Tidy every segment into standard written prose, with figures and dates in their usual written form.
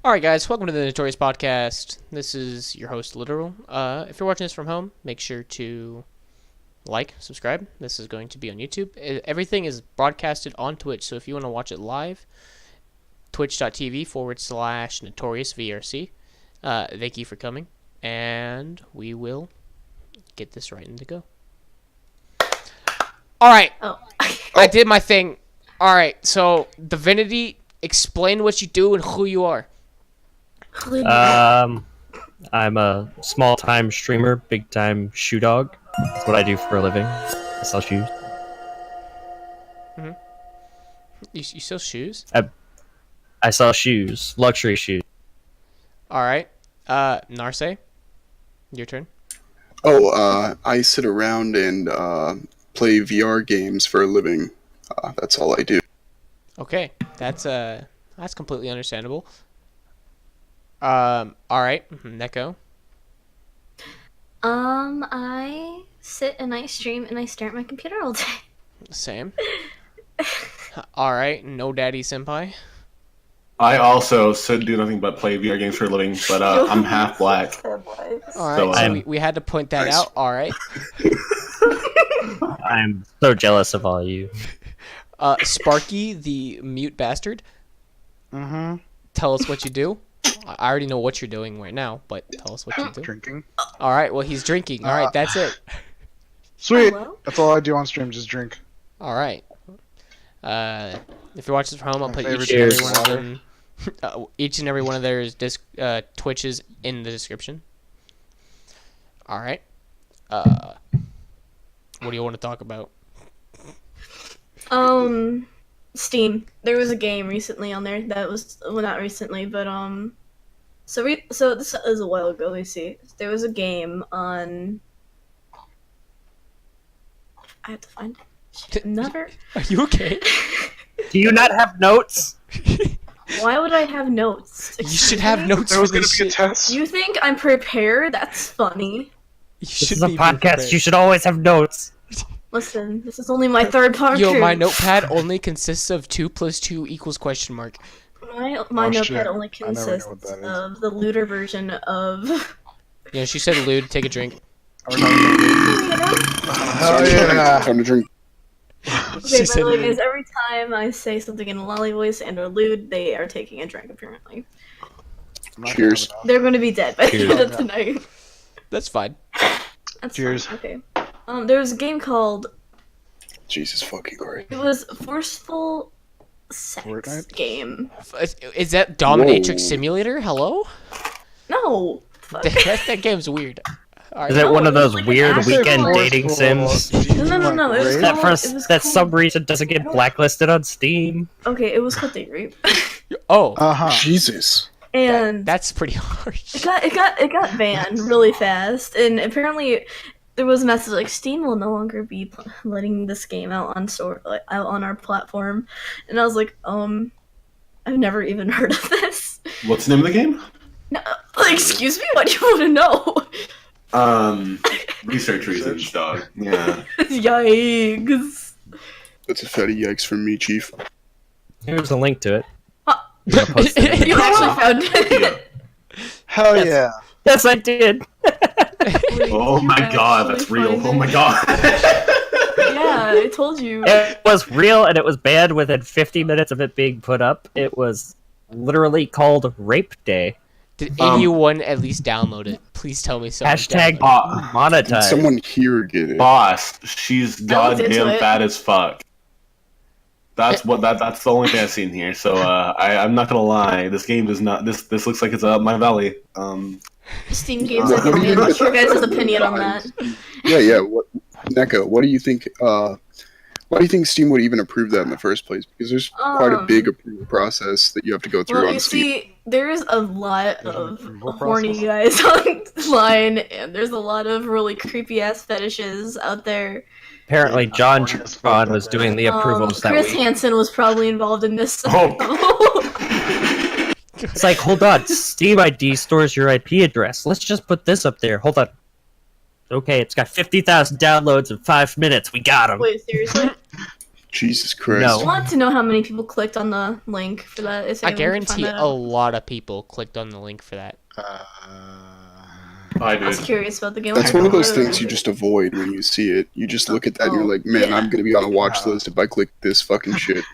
Alright guys, welcome to the Notorious Podcast. This is your host, Literal. If you're watching this from home, make sure to like, subscribe. This is going to be on YouTube. Everything is broadcasted on Twitch, so if you want to watch it live, twitch.tv/NotoriousVRC. Thank you for coming, and we will get this right into go. Alright, I did my thing. Alright, so, Divinity, explain what you do and who you are. I'm a small-time streamer, big-time shoe dog. That's what I do for a living. I sell shoes. Mm-hmm. You sell shoes? I sell shoes, luxury shoes. Alright. Narse, your turn. I sit around and play VR games for a living. That's all I do. Okay, that's completely understandable. Alright, Neko. I sit and I stream and I stare at my computer all day. Same. Alright, no daddy senpai. I also do nothing but play VR games for a living, but I'm half black. Alright, So, we had to point that nice. out. Alright. I'm so jealous of all you. Sparky, the mute bastard. Mm-hmm. Tell us what you do. I already know what you're doing right now, but tell us what you do. Drinking. Alright, well, he's drinking. Alright, that's it. Sweet. Hello? That's all I do on stream, just drink. Alright. If you're watching this from home, I'll My put favorite each and every one of their Twitches in the description. Alright. What do you want to talk about? Steam. There was a game recently on there that was, well, not recently, but so this is a while ago. Let's see. There was a game on. I have to find it. Never. Are you okay? Do you not have notes? Why would I have notes? You should have notes There for was gonna this be a shit. test. You think I'm prepared? That's funny. You This should is a be podcast. prepared. You should always have notes. Listen, this is only my third part. Yo, my notepad only consists of 2 + 2 = question mark. My Oh, notepad shit. only I never know consists what that is. of the looter version of. Yeah, she said lewd. Take a drink. Hell yeah. Time to drink. Okay, She by said the way, lewd. guys, every time I say something in a lolly voice and or lewd, they are taking a drink, apparently. I'm not Cheers. gonna have They're going to be dead by the Cheers. end of tonight. That's fine. That's Cheers. fine. Okay. There was a game called... Jesus fucking Christ. It was Forceful Sex Fortnite? Game. Is that Dominatrix Whoa. Simulator? Hello? No! Fuck. that game's weird. Alright. Is it one of it was those like an weird actual weekend forceful- dating sims No, it was Rape? that called- for it was that called- some reason doesn't get blacklisted on Steam? Okay, it was called Date Rape. Oh, Uh-huh. Jesus. And that's pretty harsh. it got banned really fast, and apparently there was a message like Steam will no longer be letting this game out on our platform, and I was like, I've never even heard of this. what's the name of the game? No, excuse me, what do you want to know? Research reasons, dog. Yeah. Yikes! That's a fatty yikes from me, Chief. Here's a link to it. You actually found it. Hell Yes. yeah. Yes, I did. Oh my god, that's real. Oh my god. Yeah, I told you. It was real, and it was banned within 50 minutes of it being put up. It was literally called Rape Day. Did anyone at least download it? Please tell me so. Hashtag Did Did monetize. someone here get it? Boss, she's I looked into goddamn it. fat as fuck. That's the only thing I've seen here. So I'm not gonna lie, this game does not. This looks like it's up my valley. Steam games, I think, man. What's your guys' opinion on that? Yeah. What, Neko, what do you think? Why do you think Steam would even approve that in the first place? Because there's quite a big approval process that you have to go through Well, on you Steam. see, there's a lot of approval horny guys online, and there's a lot of really creepy ass fetishes out there. Apparently, John Truffaut was doing the approvals that Chris week. Hansen was probably involved in this. Oh. It's like, hold on, Steam ID stores your IP address. Let's just put this up there. Hold on. Okay, it's got 50,000 downloads in 5 minutes. We got him. Wait, seriously? Jesus Christ. No. I want to know how many people clicked on the link for that. If I anyone can find guarantee that a out. lot of people clicked on the link for that. I I was did. curious about the game. That's I one of those don't know. things you just avoid when you see it. You just look at that and you're Oh, like, man, yeah. I'm gonna be on a watch list if I click this fucking shit.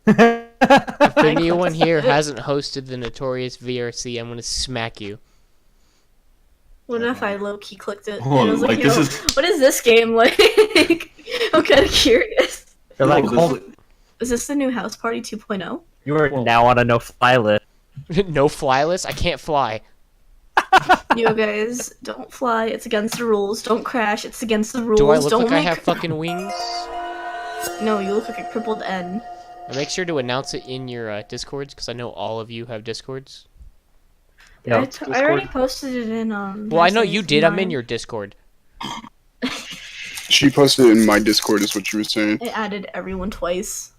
If anyone here hasn't hosted the Notorious VRC, I'm gonna smack you. What if I low key clicked it? Hold and I on, was like, like, yo, this is- what is this game like? I'm kind of curious. They're like, No, hold, Is this the new House Party 2.0? you are Whoa. now on a no-fly list. No fly list? I can't fly. You guys, don't fly. It's against the rules. Don't crash. It's against the rules. Do I look don't like I make... have fucking wings? No, you look like a crippled N. And make sure to announce it in your Discords, because I know all of you have Discords. Yeah. I already posted it in Well, I know you Messages did. I'm in mine. your Discord. She posted it in my Discord, is what she was saying. I added everyone twice.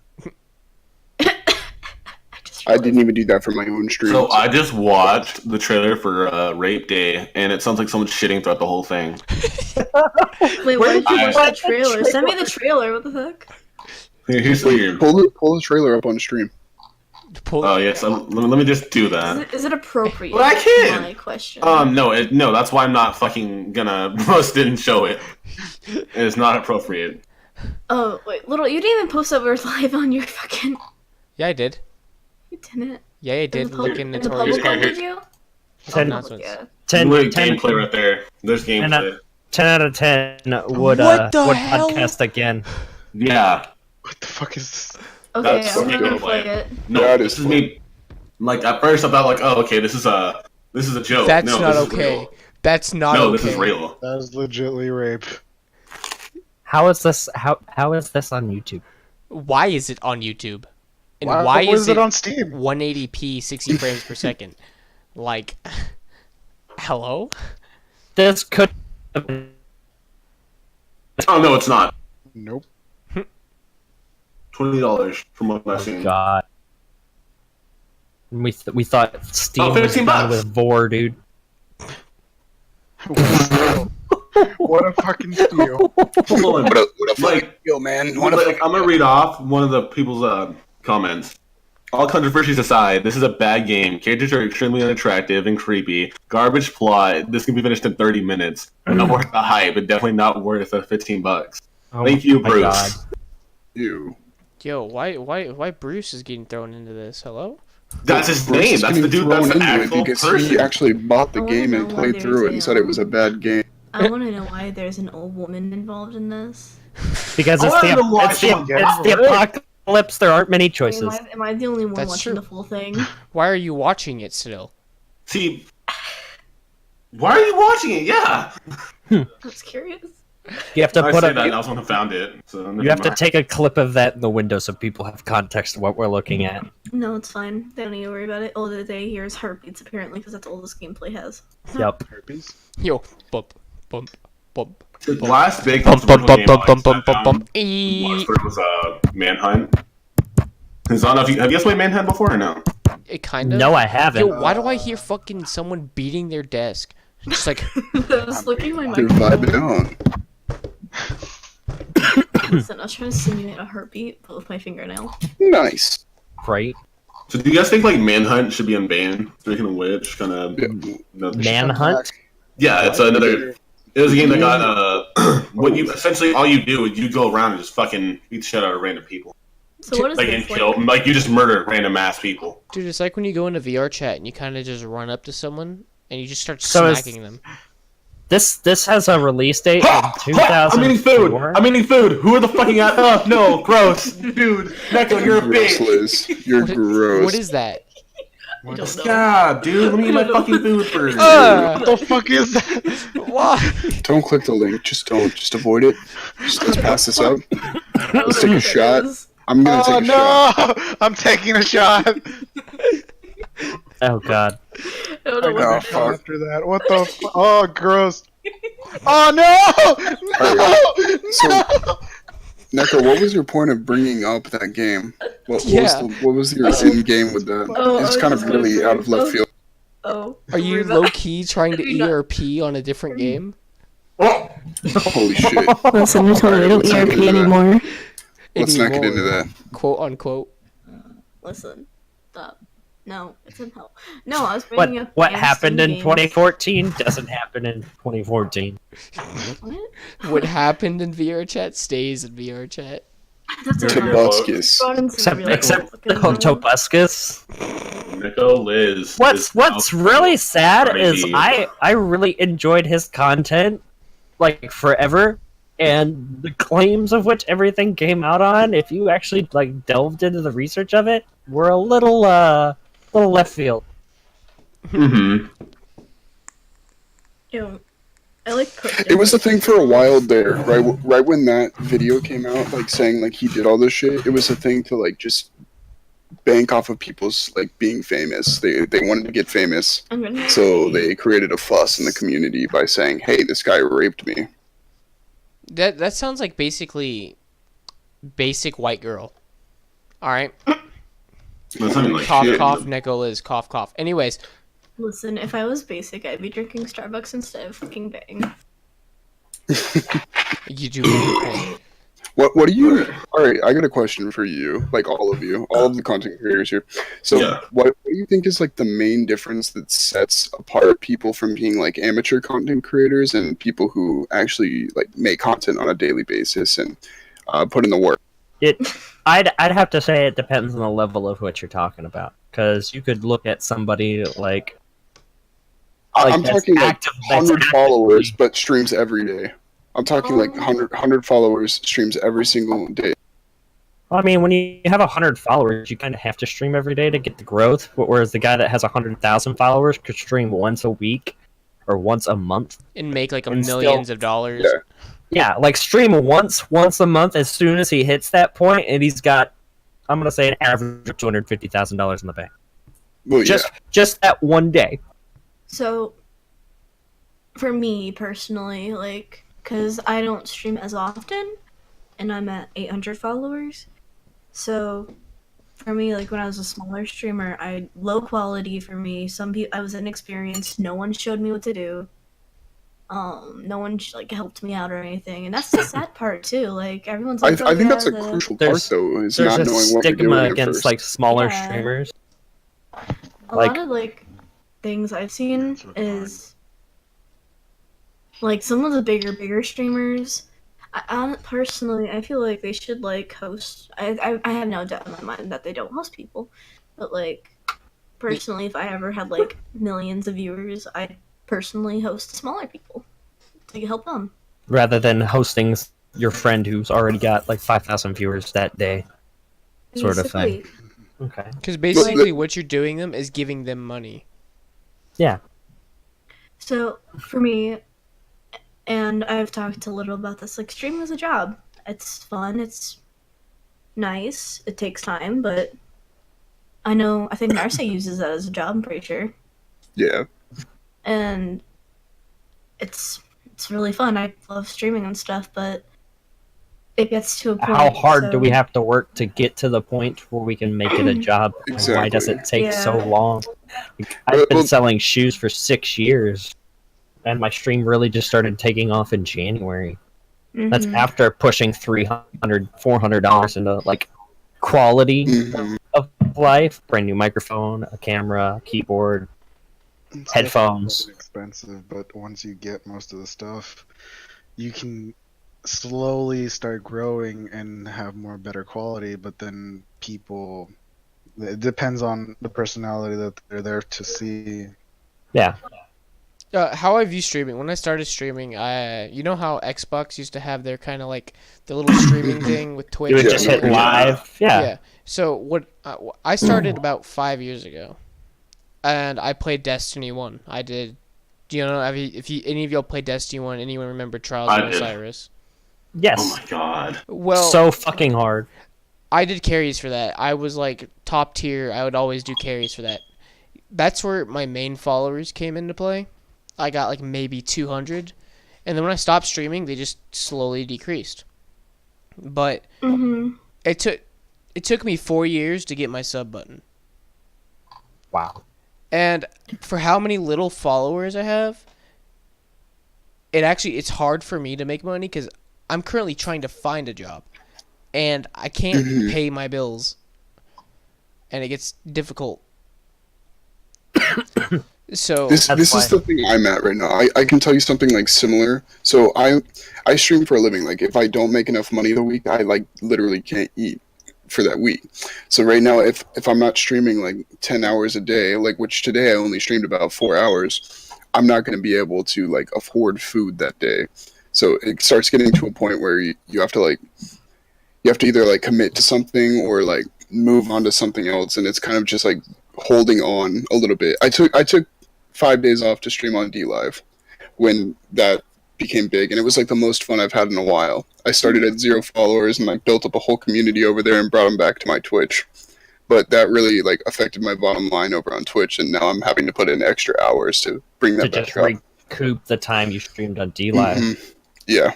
I didn't even do that for my own stream. So I just watched the trailer for Rape Day, and it sounds like someone's shitting throughout the whole thing. Wait, why did you I- watch the trailer? Send me the trailer. What the heck? Here's the weird. Pull the trailer up on stream. Pull- Oh yes, let me just do that. Is it appropriate? Well, I can. My question. No, that's why I'm not fucking gonna post it and show it. It's not appropriate. Oh wait, little, you didn't even post that we were live on your fucking. Yeah, I did. You didn't. Yeah, I did. Look in In the Notorious public one, Podcast. did you? 10, Announcements. Yeah. 10, Look at 10, gameplay right there. There's gameplay. 10 out of 10 would, What the would hell? podcast again. Yeah. What the fuck is this? Okay, That's I'm not gonna gameplay. play it. No, That this is is me. Like at first I thought like, oh okay, this is a joke. That's no, not this is okay. real. That's not No, okay. this is real. That was legitly rape. How is this on YouTube? Why is it on YouTube? And Why why was is it it on Steam? 180p, 60 frames per second? Like, hello? This could Oh no, it's not. Nope. $20 from what I've seen. God. We thought Steam Oh, was $15. done with Vor, dude. What a fucking steal. Hold on. What a fucking Like, deal, man. What a like, I'm gonna read off one of the people's comments. All controversies aside, this is a bad game. Characters are extremely unattractive and creepy. Garbage plot. This can be finished in 30 minutes. Not worth the hype, but definitely not worth the $15. Oh Thank you, my Bruce. God. Ew. Yo, why Bruce is getting thrown into this? Hello? That's his Bruce name. is That's the getting dude. That's thrown the into it actual because person. he actually bought the I wanna game and know why played through it and there's said it was a bad game. I want to know why there's an old woman involved in this. Because I it's wanna know why someone the gets it. apocalypse. There aren't many Am choices. I the only one That's watching true. the full thing? Why are you watching it still? See, why are you watching it? Yeah. I was curious. You have to I put said that, and a, I was the one who found it. So never you have to mind. take a clip of that in the window so people have context of what we're looking at. No, it's fine. They don't need to worry about it. All that they hear is heartbeats, apparently, because that's all this gameplay has. Yep. Herpes? Yo, bump, bump, bump. The last big Bump, bump, controversial bump, game bump, bump, I bump, sat bump, down bump. and watched was Manhunt. 'Cause I don't know if have you guys played Manhunt before or no? It kind of. No, I haven't. Yo, why do I hear fucking someone beating their desk? Just like, I was looking at my They're microphone. vibing on. Listen, I was trying to simulate a heartbeat, but with my fingernail. Nice. Right? So do you guys think like Manhunt should be unbanned? Speaking of which, kind of. Yeah. Manhunt? Yeah, it's another. It was a game that got when you essentially all you do is you go around and just fucking beat the shit out of random people, So what is like and this? kill, like you just murder random ass people. dude, it's like when you go into VR chat and you kind of just run up to someone and you just start So is- smacking them. This has a release date Ha! in Ha! I'm eating food. 2004. I'm eating food. Who are the fucking at? Oh no, gross, dude. Neko, you're a Gross, bitch. Liz. You're What, gross. what is that? I don't know. God, dude, let me eat my fucking food first. What the fuck is that? Why? Don't click the link. Just don't. Just avoid it. Let's pass this up. I don't Let's know take a what that shot. is. I'm gonna Oh take a shot. no! I'm taking a shot. Oh god. I don't know I what Oh, got that fuck. after that. What the? Oh, gross. Oh no! No! Neko, what was your point of bringing up that game? What Yeah. was your end game with that? Oh, It's I kind was of really gonna out of left field. Oh. Are you Worry about- low key trying to Maybe not. ERP on a different game? Holy shit. Listen, I told you I don't Alright, let's ERP do that. anymore. Let's not get into Anymore, that. quote unquote. Listen, stop. No, it's in hell. No, I was What bringing up what random happened Steam in games. 2014 doesn't happen in 2014. What? What happened in VR chat stays in VR chat. That's You're a your lot. Tobuscus. Brought in some Except real Tobuscus. Nico Liz. What's really sad is R.I.P. I really enjoyed his content like forever, and the claims of which everything came out on, if you actually like delved into the research of it, were a little left field. Mm-hmm. Ew. I like It was a thing for a while there, right when that video came out, like saying like he did all this shit. It was a thing to like just bank off of people's like being famous. They wanted to get famous, so they created a fuss in the community by saying, "Hey, this guy raped me." That sounds like basically basic white girl. All right. That's something like Cough, shit. cough, Nicholas, cough, cough. Anyways, Listen, if I was basic, I'd be drinking Starbucks instead of fucking Bang. you do get paid. What do you? All right, I got a question for you, like all of you, all of the content creators here. So, Yeah. what do you think is like the main difference that sets apart people from being like amateur content creators and people who actually like make content on a daily basis and put in the work? I'd have to say it depends on the level of what you're talking about, because you could look at somebody like I'm that's talking like active- that's 100 followers, actively- but streams every day. I'm talking like 100 followers, streams every single day. I mean, when you have 100 followers, you kind of have to stream every day to get the growth. Whereas the guy that has 100,000 followers could stream once a week or once a month. And make like And millions of dollars. Yeah. Yeah, like stream once a month as soon as he hits that point, and he's got, I'm gonna say, an average of $250,000 in the bank. Well, Just that one day. So, for me personally, like, because I don't stream as often, and I'm at 800 followers, so for me, like, when I was a smaller streamer, low quality for me. I was inexperienced. No one showed me what to do. No one like helped me out or anything, and that's the sad part too. Like everyone's like, I think yeah, that's a crucial part, There's- though, is There's not a knowing what we're stigma doing at against first. like smaller Yeah. streamers. A like- lot of like things I've seen is like some of the bigger streamers. Personally, I feel like they should like host. I have no doubt in my mind that they don't host people, but like personally, if I ever had like millions of viewers, I'd personally host smaller people to help them. Rather than hosting your friend who's already got like 5,000 viewers that day. Sort of thing. Basically. Okay. Because basically what you're doing them is giving them money. Yeah. So for me, and I've talked a little about this, like streaming is a job. It's fun. It's nice. It takes time, but I think Narsa uses that as a job. I'm pretty sure, Yeah. and it's really fun. I love streaming and stuff, but it gets to a point. How hard so- do we have to work to get to the point where we can make it a job? And why does it take so Yeah. long? I've been selling shoes for 6 years, and my stream really just started taking off in January. That's Mhm. after pushing $300, $400 into like quality Mhm. of life, brand new microphone, a camera, keyboard. It's Headphones. definitely expensive, but once you get most of the stuff, you can slowly start growing and have more better quality. But then people, it depends on the personality that they're there to see. Yeah. How I view streaming, when I started streaming, you know how Xbox used to have their kind of like the little streaming thing with Twitch? You would Yeah. just hit live. Yeah. So what I started about 5 years ago, and I played Destiny 1. I did. Do you know if any of y'all played Destiny 1? Anyone remember Trials I of did. Osiris? Yes. Oh my god. Well, So fucking hard. I did carries for that. I was like top tier. I would always do carries for that. That's where my main followers came into play. I got like maybe 200, and then when I stopped streaming, they just slowly decreased. But Mhm. it took me 4 years to get my sub button. Wow. And for how many little followers I have, it's hard for me to make money because I'm currently trying to find a job. and I can't Mhm. pay my bills, and it gets difficult. So This That's this why. is the thing I'm at right now. I can tell you something like similar. So I stream for a living. Like if I don't make enough money the week, I like literally can't eat for that week. So right now, if I'm not streaming like 10 hours a day, like which today I only streamed about 4 hours, I'm not going to be able to like afford food that day. So it starts getting to a point where you have to like you have to either like commit to something or like move on to something else, and it's kind of just like holding on a little bit. I took 5 days off to stream on D Live when that became big, and it was like the most fun I've had in a while. I started at 0 followers and like built up a whole community over there and brought them back to my Twitch. But that really like affected my bottom line over on Twitch, and now I'm having to put in extra hours to bring To that just back up. recoup the time you streamed on D Live. Mhm. Yeah.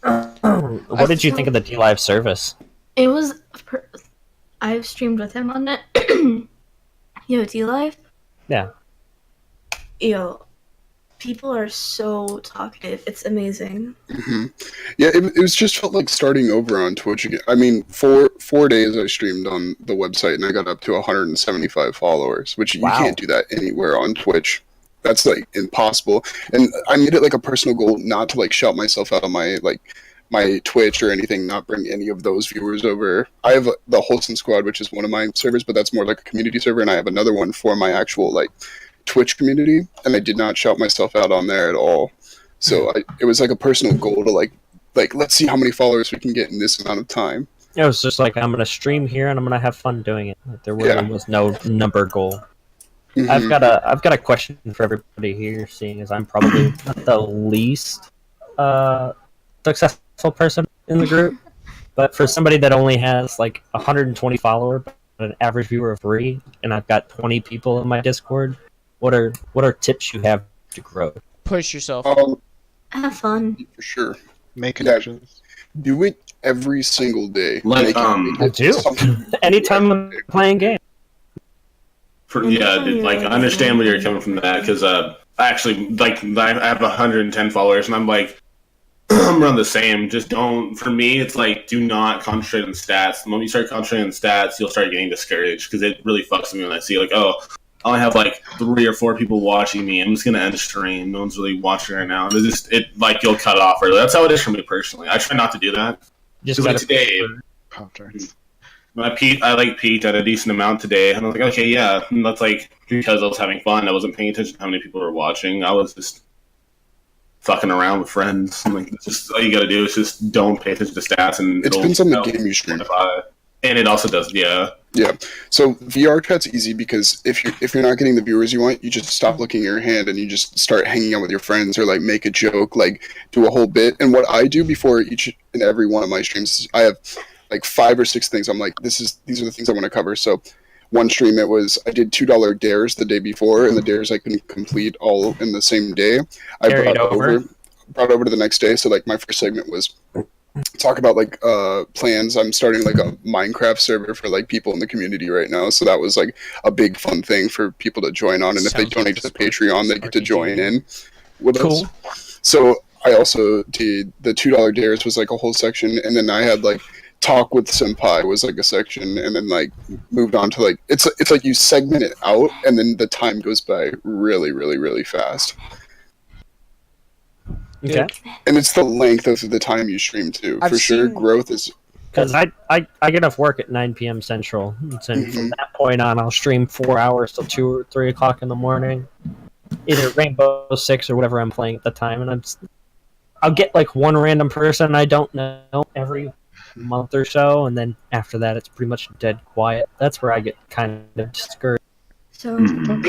What did you think of the D Live service? It was. I've streamed with him on it. Yo, D Live. Yeah. Yo, people are so talkative. It's amazing. hmm Yeah, it was just felt like starting over on Twitch again. I mean, four days I streamed on the website and I got up to 175 followers, which Wow. you can't do that anywhere on Twitch. That's like impossible. And I made it like a personal goal not to like shout myself out on my Twitch or anything, not bring any of those viewers over. I have the Wholesome Squad, which is one of my servers, but that's more like a community server, and I have another one for my actual like Twitch community, and I did not shout myself out on there at all. So it was like a personal goal to like let's see how many followers we can get in this amount of time. It was just like, I'm going to stream here and I'm going to have fun doing it. Like, there really Yeah. was no number goal. Mhm. I've got a question for everybody here, seeing as I'm probably not the least successful person in the group. But for somebody that only has like 120 followers, but an average viewer of 3, and I've got 20 people in my Discord, what are tips you have to grow? push yourself. Have fun. For sure. Make Yeah. connections. Do it every single day. Like, Make it- make I it do. something- Anytime I'm playing game. Yeah, dude, like I understand where you're coming from that because actually, like I have 110 followers and I'm like I'm around the same. Just don't. For me, it's like do not concentrate on stats. The moment you start concentrating on stats, you'll start getting discouraged because it really fucks with me when I see like, oh, I only have like 3 or 4 people watching me. I'm just gonna end stream. No one's really watching right now. And it like you'll cut off early. That's how it is for me personally. I try not to do that. Just Because like gotta today, Pop-Tarts. I peaked at a decent amount today, and I was like, okay, yeah, and that's like because I was having fun. I wasn't paying attention to how many people were watching. I was just fucking around with friends. I'm like, it's just all you got to do is just don't pay attention to stats, and It depends on the it'll game you stream. modify. And it also does, yeah. Yeah. So VR chat's easy because if you're not getting the viewers you want, you just stop looking at your hand and you just start hanging out with your friends or like make a joke, like do a whole bit. And what I do before each and every one of my streams is I have like 5 or 6 things. I'm like, these are the things I want to cover. So one stream I did $2 dares the day before, and the dares I couldn't complete all in the same day. I Carried over. brought over to the next day. So like my first segment was talk about like plans. I'm starting like a Minecraft server for like people in the community right now, so that was like a big fun thing for people to join on, and if they Sounds like donate to the the Patreon they get to RPG. join in with Cool. us. So I also did the $2 dares was like a whole section, and then I had like talk with senpai was like a section, and then like moved on to like it's like you segment it out and then the time goes by really really really fast, Okay. and it's the length of the time you stream too. I've For sure seen- growth is Because I get off work at 9 p.m. Central, and from that point on, I'll stream 4 hours till 2 or 3 o'clock in the morning, either Rainbow Six or whatever I'm playing at the time, and I'll get like one random person I don't know every month or so, and then after that, it's pretty much dead quiet. That's where I get kind of discouraged. So I like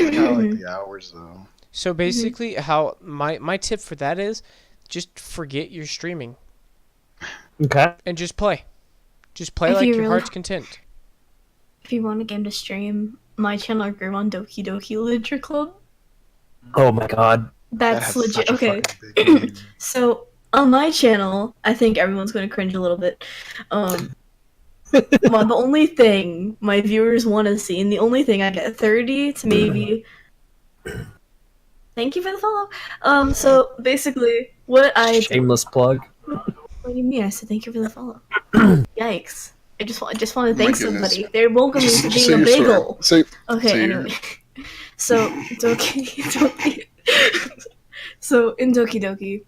the hours though. So basically, how my tip for that is, just forget you're streaming Okay. and just play. Just play If like you your really- heart's content. if you want a game to stream, my channel grew on Doki Doki Literature Club. Oh my god. That's That has legit. such a Okay, fucking big name. so on my channel, I think everyone's going to cringe a little bit. Well, the only thing my viewers want to see, and the only thing I get 30 to maybe. Thank you for the follow. So basically, what I Shameless plug. what do you mean? I said thank you for the follow. Yikes! I just want to My thank goodness. somebody. They're welcoming me for Just being a say your bagel. story. Okay, say your- anyway. So, Doki. So, in Doki Doki,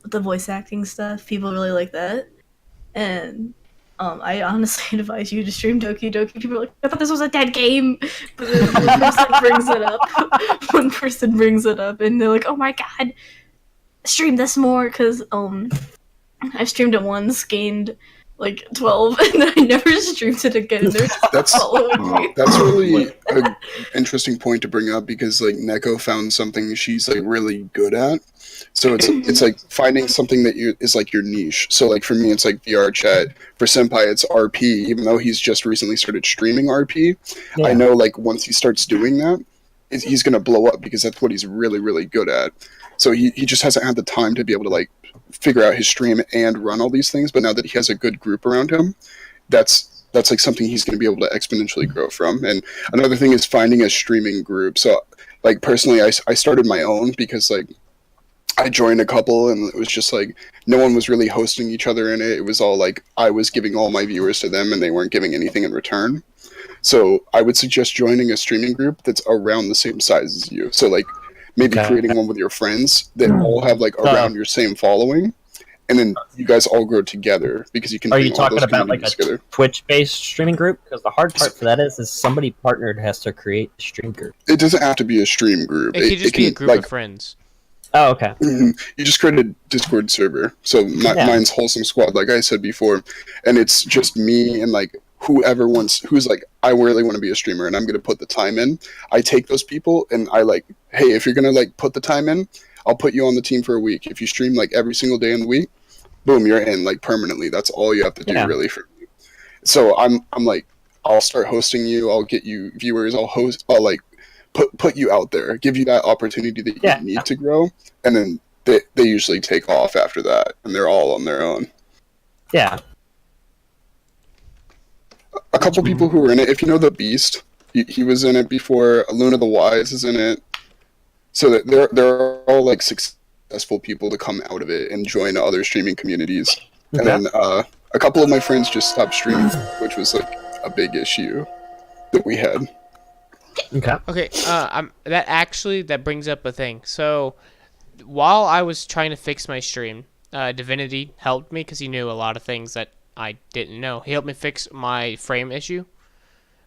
with the voice acting stuff, people really like that. And, I honestly advise you to stream Doki Doki. People are like, I thought this was a dead game! But then one person brings it up. One person brings it up, and they're like, oh my god, stream this more, because, I streamed it once, gained like 12, and then I never streamed it again. And they're just That's following me. that's really an interesting point to bring up because like Neko found something she's like really good at. So it's like finding something that is like your niche. So like for me, it's like VR chat. For Senpai, it's RP. Even though he's just recently started streaming RP, I know like once he starts doing that, he's gonna blow up because that's what he's really really good at. So he just hasn't had the time to be able to like figure out his stream and run all these things. But now that he has a good group around him, that's like something he's going to be able to exponentially grow from. And another thing is finding a streaming group. So like personally, I started my own because like I joined a couple and it was just like no one was really hosting each other in it. It was all like I was giving all my viewers to them and they weren't giving anything in return. So I would suggest joining a streaming group that's around the same size as you. So like maybe creating one with your friends that all have like around your same following, and then you guys all grow together because you can. Are you bring all talking those about like a together. Twitch-based streaming group? Because the hard part for that is somebody partnered has to create a stream group. It doesn't have to be a stream group. It could just be a group like, of friends. Oh, okay. You just create a Discord server. So mine's Wholesome Squad, like I said before, and it's just me and like whoever wants, who's like, I really want to be a streamer and I'm going to put the time in. I take those people and I like, hey, if you're going to like put the time in, I'll put you on the team for a week. If you stream like every single day in the week, boom, you're in like permanently. That's all you have to do really for me. So I'm like, I'll start hosting you. I'll get you viewers. I'll like put you out there, give you that opportunity that you need to grow. And then they usually take off after that and they're all on their own. Yeah. A couple people who were in it, if you know The Beast, he was in it before. Luna the Wise is in it. So that they're all like successful people to come out of it and join other streaming communities. And then a couple of my friends just stopped streaming, which was like a big issue that we had. Okay. That brings up a thing. So while I was trying to fix my stream, Divinity helped me because he knew a lot of things that I didn't know. He helped me fix my frame issue.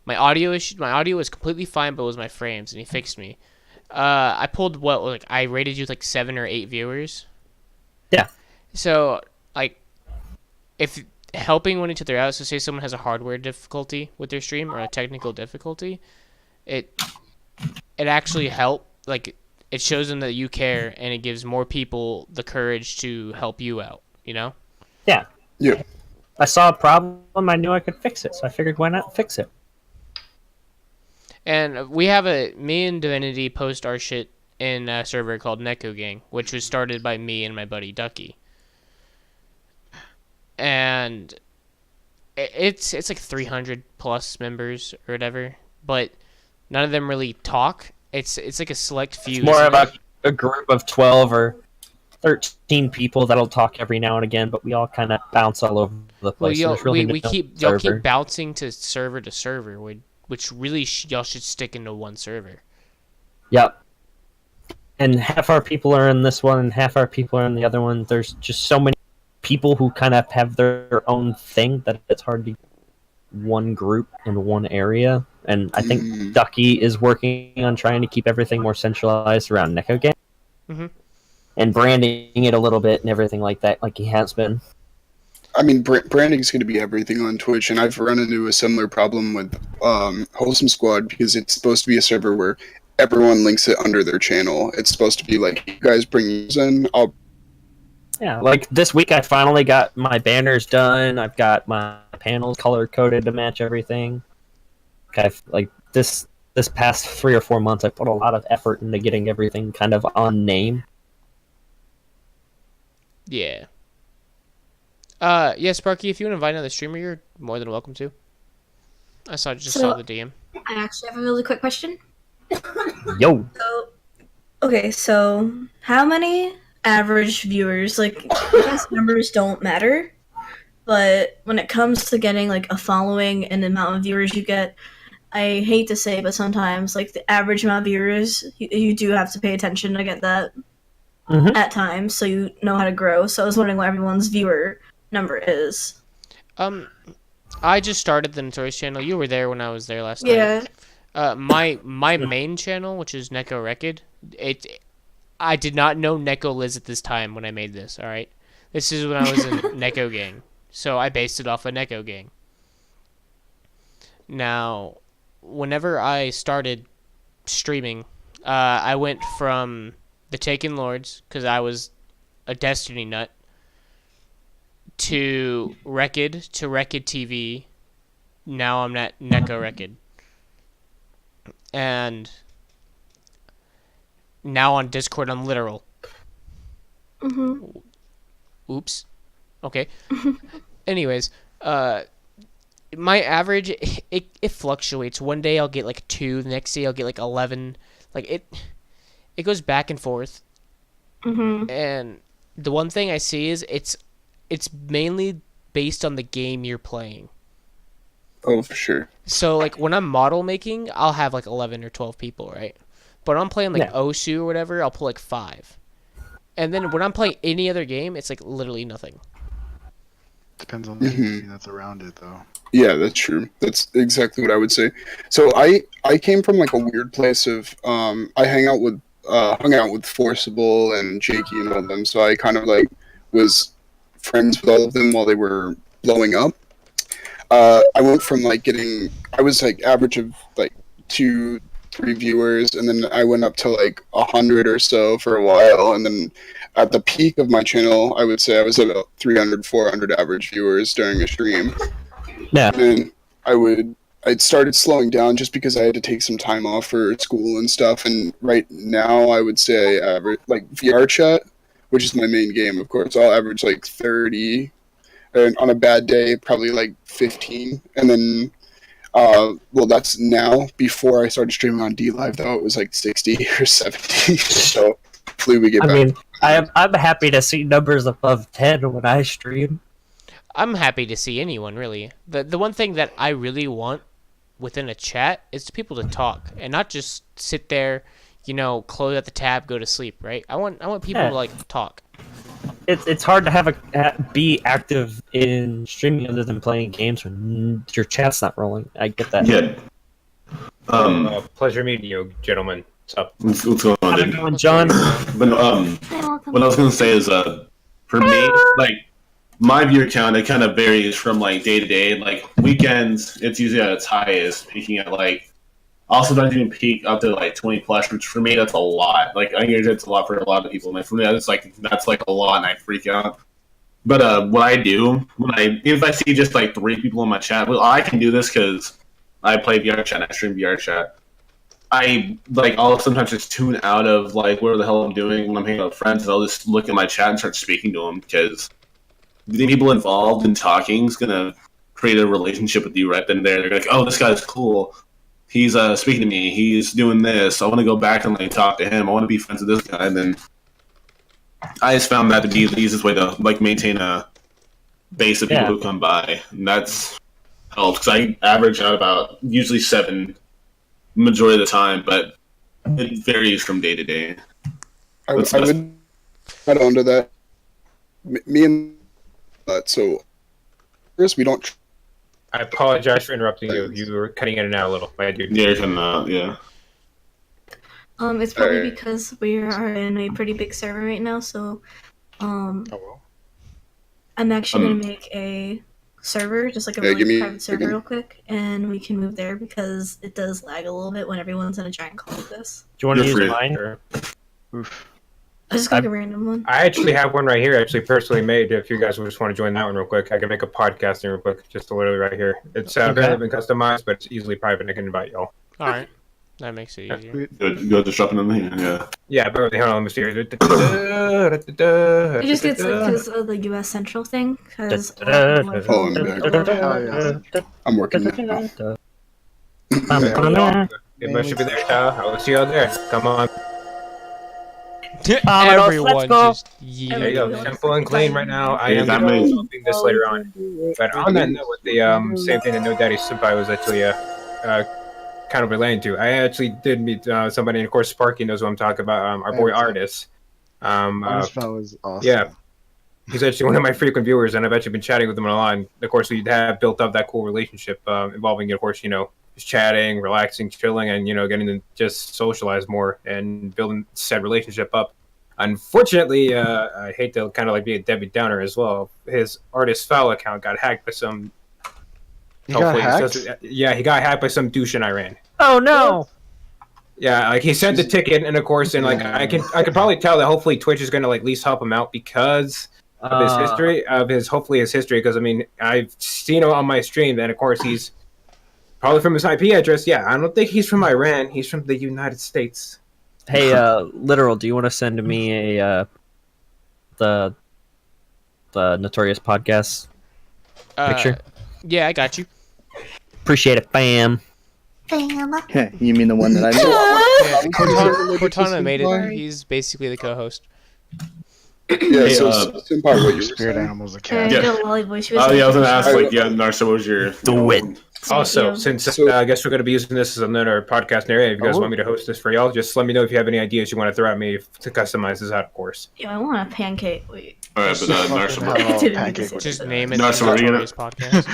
My audio was completely fine, but it was my frames, and he fixed me. I pulled I rated you like 7 or 8 viewers. Yeah. So like, if helping one each other out, so say someone has a hardware difficulty with their stream or a technical difficulty, it actually help. Like, it shows them that you care, and it gives more people the courage to help you out. You know? Yeah. Yeah. I saw a problem, I knew I could fix it, so I figured why not fix it. And me and Divinity post our shit in a server called Neko Gang, which was started by me and my buddy Ducky. And it's like 300 plus members or whatever, but none of them really talk. It's like a select few. It's more about a group of 12 or 13 people that'll talk every now and again, but we all kind of bounce all over the place. Well, so really y'all keep bouncing to server, which really y'all should stick into one server. Yep. And half our people are in this one, and half our people are in the other one. There's just so many people who kind of have their own thing that it's hard to one group in one area. And I think Ducky is working on trying to keep everything more centralized around Neko Game. Mm-hmm. And branding it a little bit and everything like that, like he has been. I mean, branding is going to be everything on Twitch, and I've run into a similar problem with Wholesome Squad because it's supposed to be a server where everyone links it under their channel. It's supposed to be like, you guys bring these in, Yeah, like this week I finally got my banners done. I've got my panels color-coded to match everything. Like this past 3 or 4 months, I put a lot of effort into getting everything kind of on name. Yeah. Yeah, Sparky, if you want to invite another streamer, you're more than welcome to. I saw the DM. I actually have a really quick question. Yo! So how many average viewers, like, I guess numbers don't matter, but when it comes to getting like a following and the amount of viewers you get, I hate to say, but sometimes like the average amount of viewers, you do have to pay attention to get that at times, so you know how to grow. So I was wondering what everyone's viewer number is. I just started the Notorious channel. You were there when I was there last Yeah. night. My main channel, which is Neko Record, I did not know Neko Liz at this time when I made this. All right, this is when I was in Neko Gang, so I based it off of Neko Gang. Now, whenever I started streaming, I went from the Taken Lords, because I was a Destiny nut, to Record TV. Now I'm at Neko Record. And now on Discord I'm literal. Oops. Okay. Anyways, my average, it fluctuates. One day I'll get like 2, the next day I'll get like 11. Like it goes back and forth. And the one thing I see is it's mainly based on the game you're playing. Oh, for sure. So like when I'm model making, I'll have like 11 or 12 people, right? But when I'm playing like Osu or whatever, I'll put like 5. And then when I'm playing any other game, it's like literally nothing. Depends on the community that's around it, though. Yeah, that's true. That's exactly what I would say. So I came from like a weird place of I hung out with Forcible and Jakey and all of them. So I kind of like was friends with all of them while they were blowing up. I went from like I was like average of like 2-3 viewers, and then I went up to like 100 or so for a while, and then at the peak of my channel, I would say I was about 300-400 average viewers during a stream. Yeah. And then I'd started slowing down just because I had to take some time off for school and stuff, and right now I would say I average like VR chat, which is my main game, of course. I'll average like 30. And on a bad day, probably like 15. And then, well, that's now. Before I started streaming on DLive, though, it was like 60 or 70. So hopefully we get back. I mean, I'm happy to see numbers above 10 when I stream. I'm happy to see anyone, really. The one thing that I really want within a chat is people to talk and not just sit there, close out the tab, go to sleep, right? I want people to like talk. It's hard to be active in streaming other than playing games when your chat's not rolling. I get that. Yeah. Pleasure meeting you, gentlemen. What's up? What's going on, How's it dude? going, John? But what I was gonna say is, for me, like my viewer count, it kind of varies from like day to day. Like weekends, it's usually at its highest, peaking at like. I'll sometimes even peak up to like 20 plus, which for me that's a lot. Like I think it's a lot for a lot of people. And for me, that's like a lot, and I freak out. But what I do if I see just like 3 people in my chat, well, I can do this because I play VR chat, I stream VR chat. I'll sometimes just tune out of like whatever the hell I'm doing when I'm hanging out with friends, and I'll just look at my chat and start speaking to them, because the people involved in talking is gonna create a relationship with you right then and there. They're like, oh, this guy's cool. He's speaking to me. He's doing this. I want to go back and like talk to him. I want to be friends with this guy. And then I just found that to be the easiest way to like maintain a base of people who come by, and that's helped because I average out about usually 7 majority of the time, but it varies from day to day. I would add on to that. Me and so first we don't. I apologize for interrupting you. You were cutting in and out a little. My dude. Yeah, yeah. It's probably because we are in a pretty big server right now, so I'm actually gonna make a server, just like a really private server real quick, and we can move there because it does lag a little bit when everyone's in a giant call like this. Do you want to use mine? Or... I just got a random one. I actually have one right here, actually personally made. If you guys just want to join that one real quick, I can make a podcasting real quick, just literally right here. It's apparently been customized, but it's easily private, and I can invite y'all. All right, that makes it easier. You have to shop in here, yeah. Yeah, but hold on, let me see. It just gets because of the U.S. Central thing. Because I'm working now. It should be there, child. I will see y'all there. Come on. Everyone go. just There you yeeted. go. Simple and clean right now. I Yeah, am that going to be means- posting this later on. But on that note, with the same thing that No Daddy Senpai was actually kind of relating to, I actually did meet somebody, and of course Sparky knows what I'm talking about. Our boy Artis. This was awesome. Yeah, he's actually one of my frequent viewers, and I've actually been chatting with him a lot. And of course, we have built up that cool relationship involving, of course, just chatting, relaxing, chilling, and getting to just socialize more and building said relationship up. Unfortunately, I hate to kind of like be a Debbie Downer as well. His Artist Foul account got hacked by some. He got hacked? Yeah, he got hacked by some douche in Iran. Oh no! Yeah, like he sent the ticket, and of course, and like I can probably tell that hopefully Twitch is going to like at least help him out because of his history, his history. Because I mean, I've seen him on my stream, and of course he's probably from his IP address. Yeah, I don't think he's from Iran. He's from the United States. Hey, Literal, do you want to send me a the Notorious Podcast picture? Yeah, I got you. Appreciate it, fam. You mean the one that I made? Yeah, Cortana made it. He's basically the co-host. Yeah, so Senpai, what you were Spirit saying? animal's a And cat. I did a lolly voice. She was Oh yeah, I was gonna like, ask like Narsa, what was your Do it. Also, Yeah. since So- I guess we're going to be using this as another podcast area, if you guys want me to host this for y'all, just let me know if you have any ideas you want to throw at me to customize this out, of course. Yeah, I want a pancake. Wait. Alright, but Narsa, Oh, I didn't pancake mean to was say Just that. name it No, the so what are you Notorious Podcast.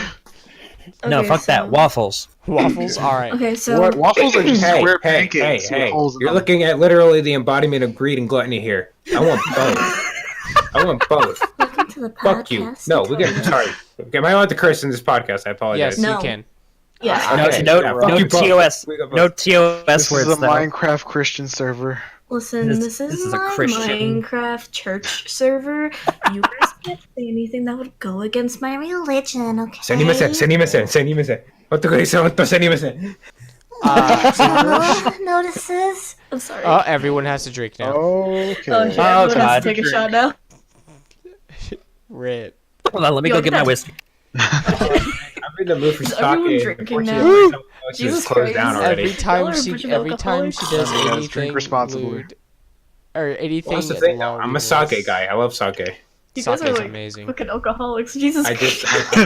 No, Okay, fuck that. so- Waffles. Waffles? Alright. Okay, so What? Waffles are just square hey, pancakes with holes in You're them. looking at literally the embodiment of greed and gluttony here. I want both. I want both. welcome to the podcast. Fuck you. No, we're getting sorry. Okay, am I allowed to curse in this podcast? I apologize. Yes, No. you can. Yes. Okay, No, yeah, no, fuck no you both. TOS. We got both. No TOS This is words, a though. Minecraft Christian server. Listen, This this is is a my Christian- Minecraft church server. You guys can't say anything that would go against my religion, okay? すみません、すみません、すみません。ほんとごりさん、ほんとすみません。Notices? I'm sorry. Everyone has to drink now. Okay. Oh, shit. Oh, Everyone has God. to take a shot now. Rip. Hold on, let me Yo, go get my that's- whiskey. I'm in the mood for Is sake. everyone drinking now? Unfortunately, she's Jesus closed down Christ. already. Every time Y'all are a she bunch of every time she does alcoholics. Yes, anything drink responsibly. lewd, or anything. Well, that's the thing, though. lolly I'm a voice. sake guy. I love sake. You guys Sake are is like amazing. fucking alcoholics. Jesus I'm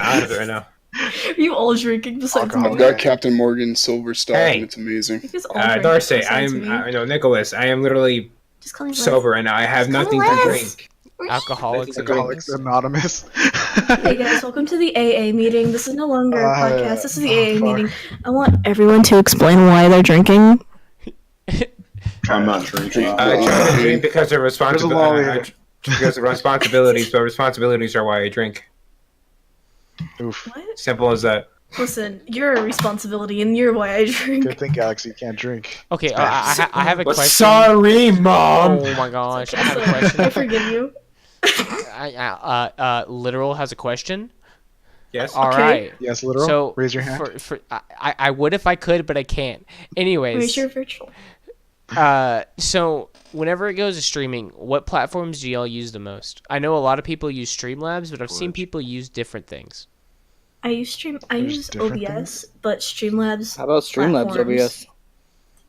out of it right now. Are you all drinking besides Alcohol. I've me? got Captain Morgan Silver Star, Hey. and it's amazing. You guys all drink Darcy, besides me. Nicholas. I am literally Just call me Les. sober right now. I have Just call me nothing to Les. drink. Alcoholics Alcoholics Anonymous. Hey guys, welcome to the AA meeting. This is no longer a podcast. This is the AA fuck. meeting. I want everyone to explain why they're drinking. I'm not drinking. I try to drink because of There's a law here. because of responsibilities, but responsibilities are why I drink. Oof. What? Simple as that. Listen, you're a responsibility, and you're why I drink. Good thing, Galaxy, you can't drink. Okay, I have a But question. sorry, Mom. Oh my gosh, I have a I question. forgive you. Literal has a question. Yes. All Okay. right. Yes, literal. So Raise your hand. I would if I could, but I can't. Anyways, Wait, you're virtual. so whenever it goes to streaming, what platforms do y'all use the most? I know a lot of people use Streamlabs, but I've seen people use different things. I use There's different OBS, but Streamlabs. How about Streamlabs platforms. OBS?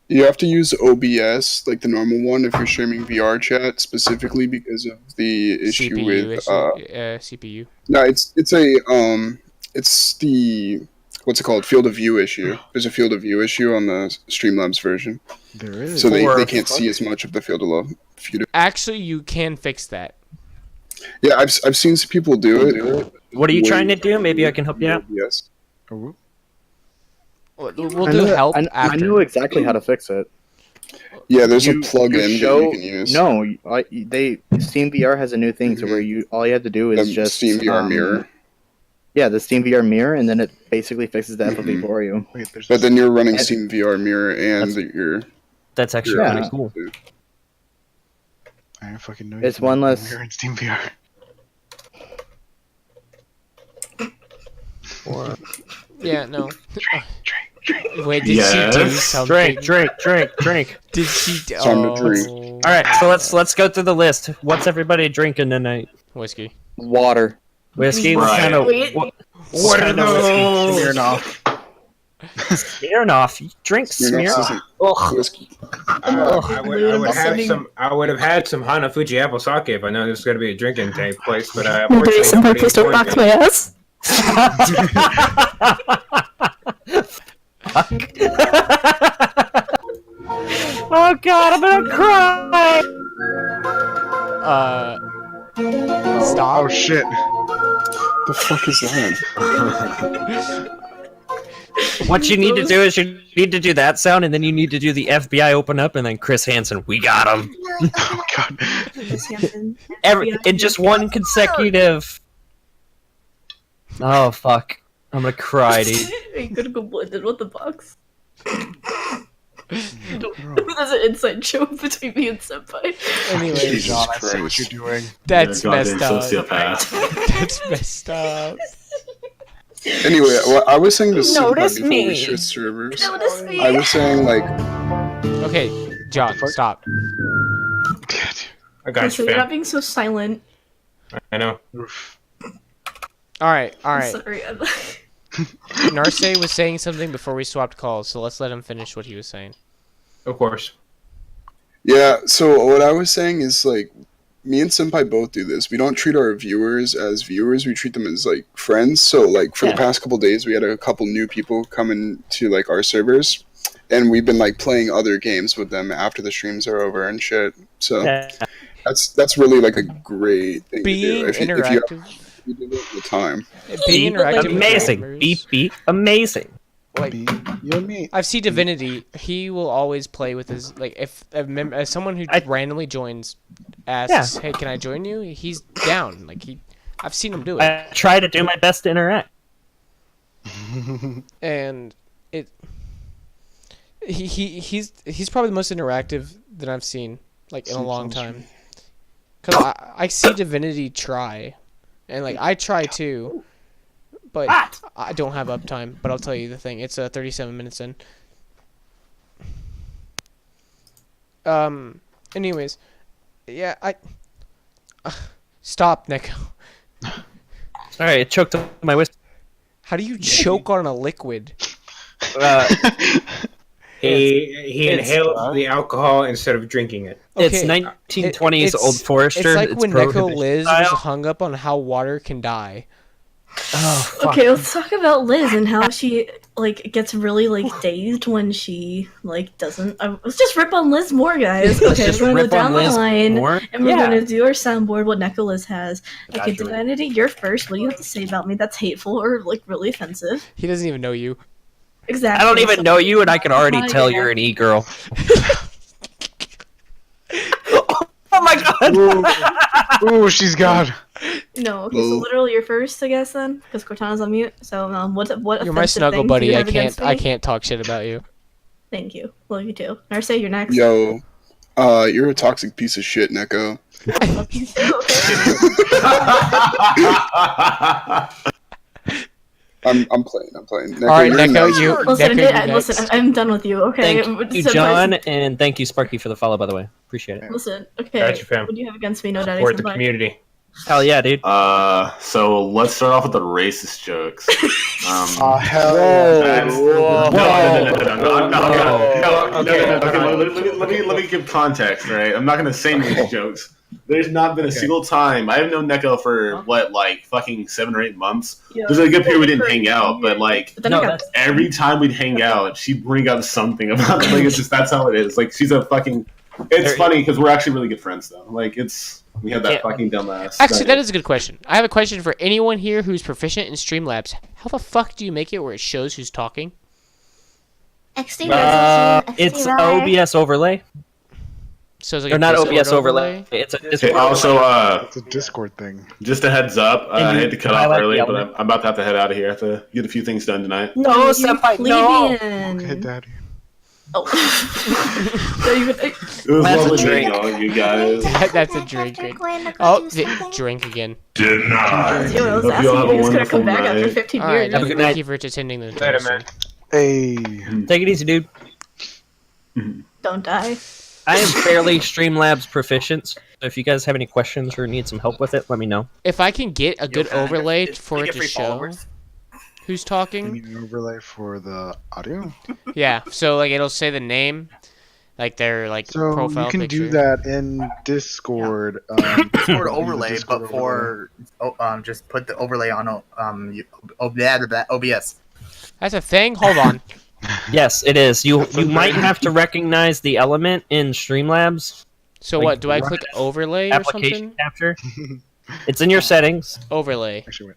You have to use OBS, like the normal one, if you're streaming VR chat, specifically because of the issue CPU with. CPU. No, it's the what's it called? Field of view issue. There's a field of view issue on the Streamlabs version, There is. so they For- can't see as much of the field of view. Actually, you can fix that. Yeah, I've seen some people do it. What are you trying to do? Maybe I can help you out. Yes. Ooh. We'll I do knew- help I after. knew exactly how to fix it. Yeah, there's a You plugin show- that you can use. No, Steam VR has a new thing to where you all you have to do is The just Steam VR mirror. Yeah, the Steam VR mirror, and then it basically fixes the FOV Mhm. for you. Wait, there's But then you're running And- Steam VR mirror and your. That's actually your kind of cool. I didn't fucking know. It's you can one make less- a mirror in Steam VR. Yeah, no. Drink. Wait, did she do Yes. something? Drink. Did she do? Time to drink. All right, so let's go through the list. What's everybody drinking tonight? Whiskey. Water. Whiskey. What Right. kind of? Wait. What What are kind of whiskey? Mirror off. Smirnoff. You drink Smirnoff Smirnoff. isn't Ugh. whiskey. I would have had some Hanafuji apple sake if I know this was going to be a drinking take place, but Notorious Senpai, please don't box my ass. Oh god, I'm gonna cry! Stop. Oh shit. The fuck is that? What you need to do is you need to do that sound, and then you need to do the FBI open up, and then Chris Hansen, we got him. Oh god. In just one consecutive. Oh fuck. I'm gonna cry, dude. Are you gonna go blended with the box? There's an inside joke between me and Senpai. Anyways, Jesus John, I see what Christ. you're doing. that's You're a goddamn messed up. sociopath. That's messed up. Anyway, well, I was saying to Senpai Notice before me. we switched servers. Notice me. I was saying like, Okay, John, fuck? stop. I got So you, you're not fam. being so silent. I know. All right. I'm sorry. Narce was saying something before we swapped calls, so let's let him finish what he was saying. Of course. yeah. So what I was saying is like, me and Senpai both do this. We don't treat our viewers as viewers. We treat them as like friends. So like for the past couple days, we had a couple new people come into like our servers, and we've been like playing other games with them after the streams are over and shit. So that's really like a great thing Being to do. interactive. If you give it the time. Being interactive. with Amazing. gamers, Beep beep. Amazing. Like, You and me. I've seen Divinity. He will always play with his like if someone who randomly joins asks, "Hey, can I join you?" He's down. Like I've seen him do it, I try to do my best to interact. and he's probably the most interactive that I've seen like in a long time. Cause I see Divinity try, and like I try too. But I don't have uptime. But I'll tell you the thing. It's 37 minutes in. Anyways, yeah. Stop, Neko. Sorry, it choked up my whiskey. How do you choke on a liquid? He inhaled the alcohol instead of drinking it. It's Okay, 1920s Old Forester. It's like when Neko Prohibition Liz style. was hung up on how water can die. Oh, fuck. Okay, let's talk about Liz and how she like gets really like dazed when she like doesn't. Let's just rip on Liz more, guys. Okay, Just we're gonna go rip on down the Liz line more? and we're Yeah. gonna do our soundboard. What Neko Liz has. Okay, Gotcha. Divinity, you're first. What do you have to say about me? That's hateful or like really offensive. He doesn't even know you. Exactly. I don't even know you, and I can already Oh, tell yeah. you're an e-girl. Oh my god! Ooh, she's God. No. Okay, so literally you're first, I guess then, because Cortana's on mute. So what? You're my offensive snuggle things do buddy. you I have against can't. I me? can't talk shit about you. Thank you. Love you too. Narce, you're next. Yo, you're a toxic piece of shit, Neko. I'm playing. Neko, All right, you're Neko, nice. you. Listen, Neko, you listen, next. I'm done with you. Okay. Thank you, So, John, and thank you, Sparky, for the follow, by the way. Appreciate it. Listen. Okay. Gotcha, fam. What do you have against me? No daddy. Support the Senpai? community. Hell yeah, dude. So let's start off with the racist jokes. Oh hell That's- yeah. No. Let me give context, right? I'm not gonna say these jokes. There's not been a single time. I have known Neko for like fucking 7 or 8 months. Yeah. There's a good period we didn't hang out, but like But then No, I got that's- every time we'd hang out, she'd bring up something about it. Like it's just that's how it is. Like she's a fucking. It's funny because we're actually really good friends though. Like we have that Yeah. fucking dumbass. Actually, that is a good question. I have a question for anyone here who's proficient in Streamlabs. How the fuck do you make it where it shows who's talking? It's OBS overlay. So it's like Or a not Discord OBS overlay. It's a Okay, Discord. also, It's a Discord thing. just a heads up. I And you had to cut off highlight early, the but element. I'm about to have to head out of here. I have to get a few things done tonight. No, You senpai, no. plebeian. Okay, daddy. Oh. So you would- It was That's a lovely drink. meeting all of you guys. That's a drink. Oh, drink again. Did not. Dude, I was Hope you all have asking a you gonna come wonderful back after night. 15 All right, years. Have a good thank night. you for attending the Later, man. Hey. Take it easy, dude. Don't die. I am fairly Streamlabs proficient, so if you guys have any questions or need some help with it, let me know. If I can get a good overlay for it to show who's You talking. need an overlay for the audio? Yeah, so like it'll say the name, like their like So profile you can picture. do that in Discord. Discord do the overlay, Discord but for just put the overlay on OBS. That's a thing. Hold on. Yes, it is. You That's a might thing. have to recognize the element in Streamlabs So Like, what? Do I run click it overlay or application something? capture. It's in your settings. Overlay. Actually,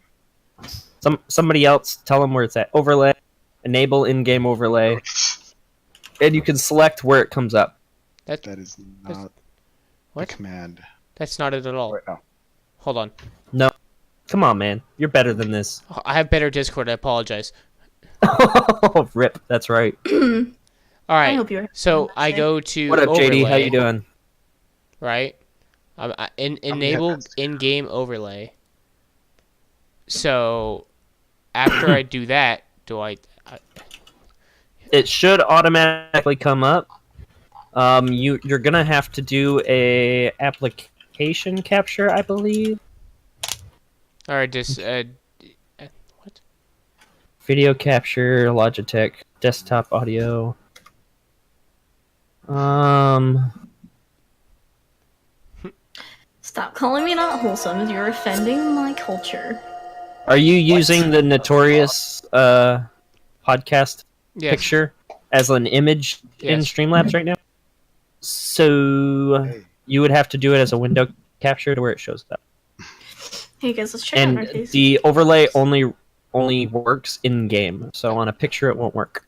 wait. Somebody else tell them where it's at. Overlay, enable in-game overlay, and you can select where it comes up. That is not What? the command. That's not it at all. Wait, no. Hold on. No, come on, man, you're better than this. I have better Discord. I apologize. Rip. That's right. All I right. hope you're. So I go to What up, overlay, JD? How you doing? right? Enable that's- in-game overlay. So after I do that, do I It should automatically come up. You're gonna have to do a application capture, I believe. all right? Just what? Video capture, Logitech, desktop audio. Stop calling me not wholesome. You're offending my culture. Are you using the Notorious podcast Yes. picture as an image in Yes. Streamlabs right now? So Hey. you would have to do it as a window capture to where it shows up. Hey guys, let's check out our And face. the overlay only works in game, so on a picture it won't work.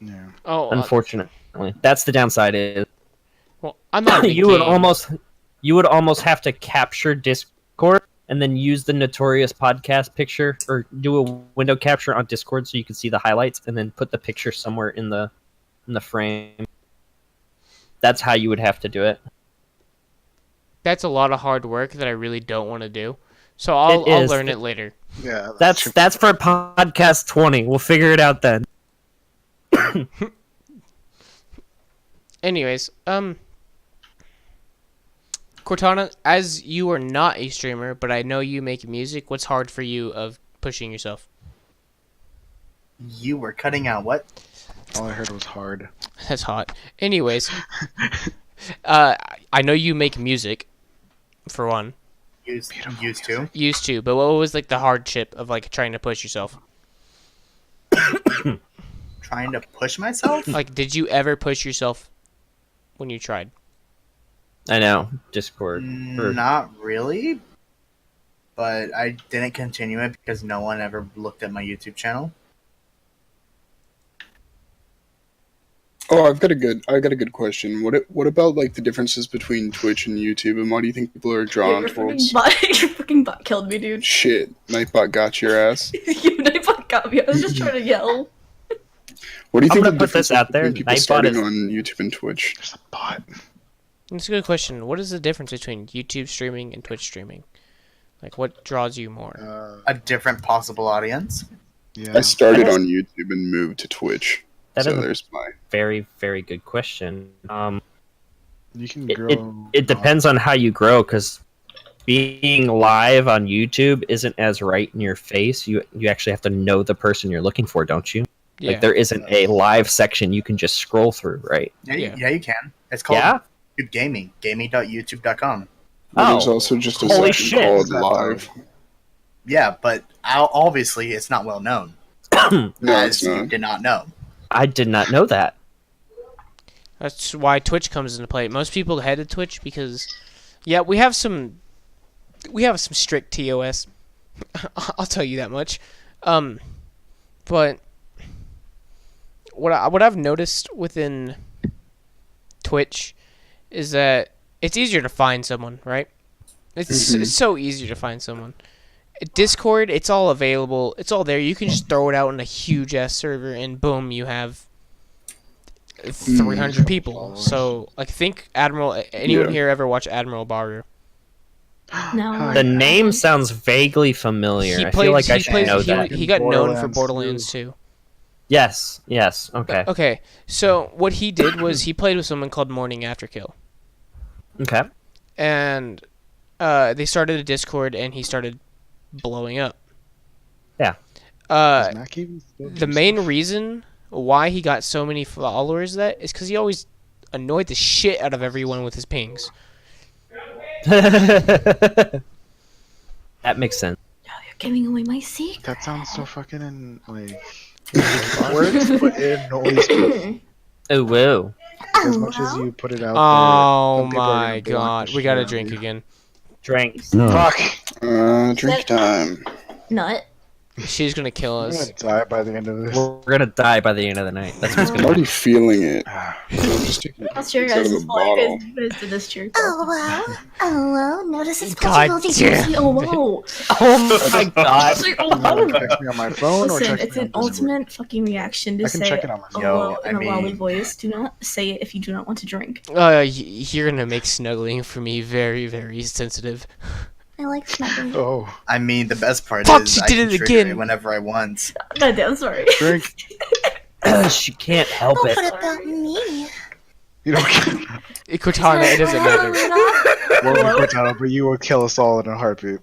Yeah. Oh, Unfortunately, that's the downside. Is well, I'm not. In the you would game. you would almost have to capture Discord and then use the Notorious podcast picture or do a window capture on Discord so you can see the highlights and then put the picture somewhere in the frame. That's how you would have to do it. That's a lot of hard work that I really don't want to do. So I'll is. learn it later. Yeah. That's true. for podcast 20. We'll figure it out then. Anyways, Cortana, as you are not a streamer, but I know you make music, what's hard for you of pushing yourself? You were cutting out what? All I heard was hard. That's hot. Anyways, I know you make music, for one. Used Beautiful to. Used to, but what was like the hardship of like trying to push yourself? Trying to push myself? Like, did you ever push yourself when you tried? I know. Discord. Not really. But I didn't continue it because no one ever looked at my YouTube channel. Oh, I've got a good question. What about like the differences between Twitch and YouTube, and why do you think people are Yeah, drawn your towards? fucking bot killed me, dude. Shit, Nightbot got your ass. You Nightbot got me. I was just trying to yell. What do you I'm think gonna the put this difference out there. between people Nightbot starting is- on YouTube and Twitch? There's a bot. That's a good question. What is the difference between YouTube streaming and Twitch streaming? Like, what draws you more? A different possible audience. Yeah. I started That is- on YouTube and moved to Twitch. That So is a there's my. very, very good question. You can It, grow. it depends on how you grow, because being live on YouTube isn't as right in your face. You actually have to know the person you're looking for, don't you? Yeah. Like there isn't a live section you can just scroll through, right? Yeah, Yeah. yeah, you can. It's called Yeah. YouTube Gaming. Gaming.youtube.com. Well, there's Oh, also just a holy section shit. called Live. Yeah, but obviously it's not well known. No, as it's you not. did not know. I did not know that. That's why Twitch comes into play. Most people head to Twitch because, yeah, we have some strict TOS. I'll tell you that much. But what I've noticed within Twitch is that it's easier to find someone, right? It's so easy to find someone. Discord, it's all available. It's all there. You can just throw it out in a huge ass server, and boom, you have 300 people. So, like, think Admiral. Anyone Yeah. here ever watch Admiral Baru? No. The name sounds vaguely familiar. I feel like I should know that. He got known for Borderlands Borderlands 2. Yes. Okay. Okay, so what he did was he played with someone called Morning After Kill, Okay. and they started a Discord, and he started blowing up. Yeah. Does Mac even still The do main stuff? reason why he got so many followers is because he always annoyed the shit out of everyone with his pings. That makes sense. You're giving away my secret. That sounds so fucking like words, but it annoys me. Oh, whoa. As much as you put it out Oh there, some people are my gonna block god, the we gotta shit out drink of you. again. Drink. Fuck! Drink time. Nut. She's gonna kill I'm us. gonna die by the end of this. We're gonna die by the end of the night. That's what's I'm gonna already feeling it. Just taking That's your it out of guys' the fault. bottle. You guys did this to your Oh wow. Oh wow. Notice it's God possible damn. Oh wow. Oh my god. It's like, oh, You wanna wow. text me on my phone or Listen, text it's me on an Discord? ultimate fucking reaction to I can say check it on my oh, Yo, wow, in I a lolly mean- voice. Do not say it if you do not want to drink. You're gonna make snuggling for me very, very sensitive. I like snuggling. Oh, I mean, the best part Fuck, is she I did can it trigger again. it whenever I want. God damn, sorry. drink. She can't help Don't it. put it about me. You don't care. Cortana, it doesn't matter. Well, Cortana, but you will kill us all in a heartbeat.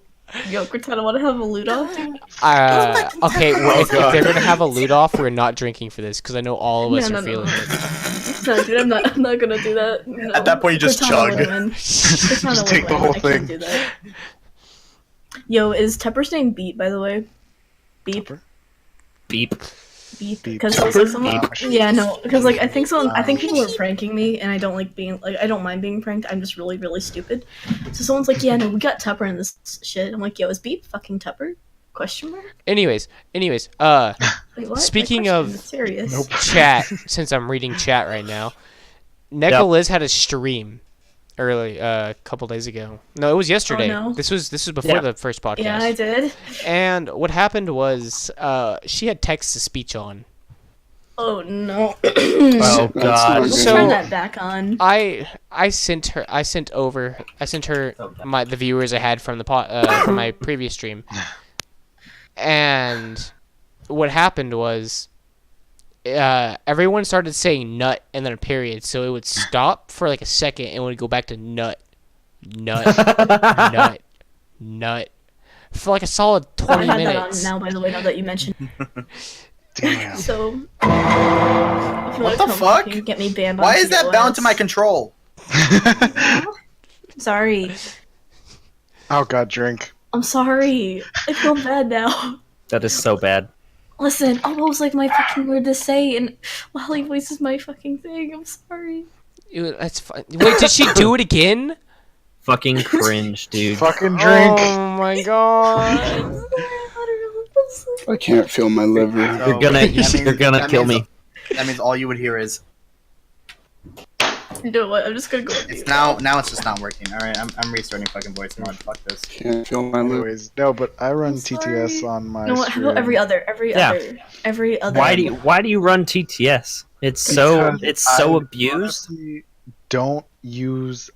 Yo, Cortana, want to have a loot off? Okay, well, if God. they're gonna have a loot off, we're not drinking for this because I know all of us No, are no, feeling no. it. No, dude, I'm not gonna do that. No. At that point, you just Cortana chug. would win. Cortana Just would take the win. whole I thing. can't do that. Yo, is Tepper's name Beep, by the way? Beep? Beep. Beep. Beep. Because Tepper? yeah, no, because like I think people are pranking me, and I don't like being like I don't mind being pranked. I'm just really really stupid. So someone's like, yeah, no, we got Tepper in this shit. I'm like, yo, is Beep fucking Tepper? Question mark. Anyways, Wait, what? Speaking My of- question is serious. Nope. chat, since I'm reading chat right now, Neko Liz had a stream early a couple days ago. No, it was yesterday. Oh, no. This was before Yeah. the first podcast. Yeah, I did. And what happened was she had text to speech on. Oh no. Oh That's god. not So- Turn that back on. I sent her the viewers I had from the from my previous stream. And what happened was everyone started saying nut and then a period, so it would stop for like a second and would go back to nut nut for like a solid I 20 had minutes. that on now, by the way, now that you mentioned. Damn. So. What the fuck? Get me banned on Why is that bound to my TOS. control? Sorry. Oh god, drink. I'm sorry. I feel bad now. That is so bad. Listen, oh, was like my fucking word to say, and Lolly voice is my fucking thing. I'm sorry. That's fine. Wait, did she do it again? Fucking cringe, dude. Fucking drink. Oh my god. I'm sorry. I can't feel my liver. You're gonna that kill means- me. That means all you would hear is You know what? I'm just gonna go. it's now it's just not working. All right, I'm restarting fucking voice mod. Fuck this. Can't feel my liver. Anyways, no, but I run I'm TTS sorry. on my You know what? How stream. about every other? Every other. Why do you run TTS? It's so Because I abused. honestly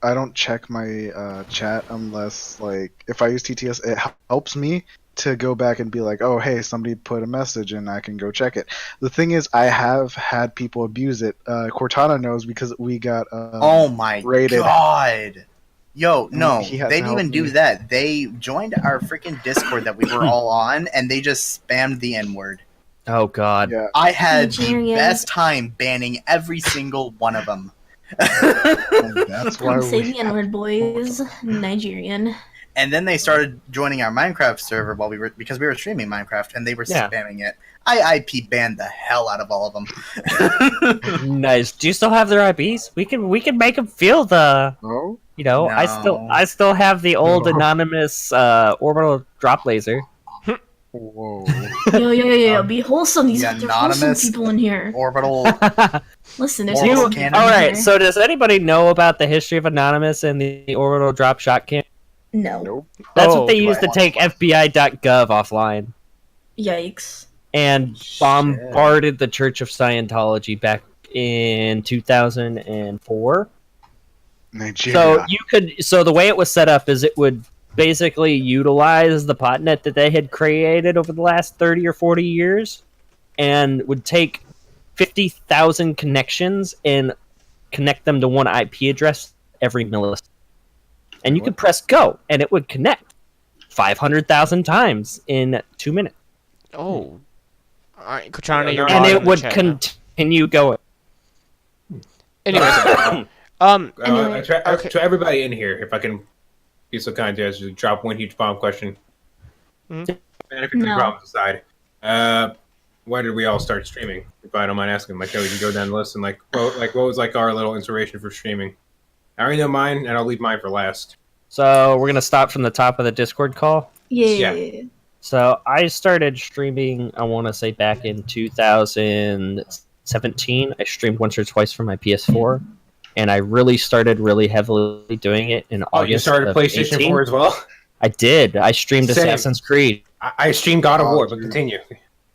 I don't check my chat unless like if I use TTS it helps me to go back and be like, oh hey, somebody put a message and I can go check it. The thing is I have had people abuse it. Cortana knows because we got Oh my rated. god. Yo, no, He they had to didn't even help do me. that. They joined our freaking Discord that we were all on, and they just spammed the N-word. Oh god. Yeah. I had the Nigerian. best time banning every single one of them. And that's why Don't say we the N-word, boys. Nigerian. And then they started joining our Minecraft server because we were streaming Minecraft, and they were Yeah. spamming it. I IP banned the hell out of all of them. Nice. Do you still have their IPs? We can make them feel the. Oh? You know, No. I still have the old No. anonymous orbital drop laser. Whoa. Yo. Be wholesome. These the are wholesome anonymous- people in here. Orbital. Listen, there's Orbital wholesome cannon. people All in right. here. So does anybody know about the history of Anonymous and the orbital drop shot cannon? No. Nope. That's Oh, what they do used I to take FBI.gov offline Yikes. and bombarded the Church of Scientology back in 2004. Nigeria. So the way it was set up is it would basically utilize the botnet that they had created over the last 30 or 40 years and would take 50,000 connections and connect them to one IP address every millisecond. And you could press go and it would connect 500,000 times in 2 minutes. Oh, All right, Cortana, you're And mod in it the would chat now. continue going. Anyways, Anyway, okay. To everybody in here, if I can be so kind as to drop one huge bomb question. Mhm. Benefits and problems aside, why did we all start streaming? If I don't mind asking, like, we can go down the list and what was like our little inspiration for streaming? I already know mine, and I'll leave mine for last. So we're gonna stop from the top of the Discord call. yeah. So I started streaming, I want to say back in 2017. I streamed once or twice from my PS4, and I really started really heavily doing it in August. You started of PlayStation 18. 4 as well? I did. I streamed Same. Assassin's Creed. I streamed God of War, but continue.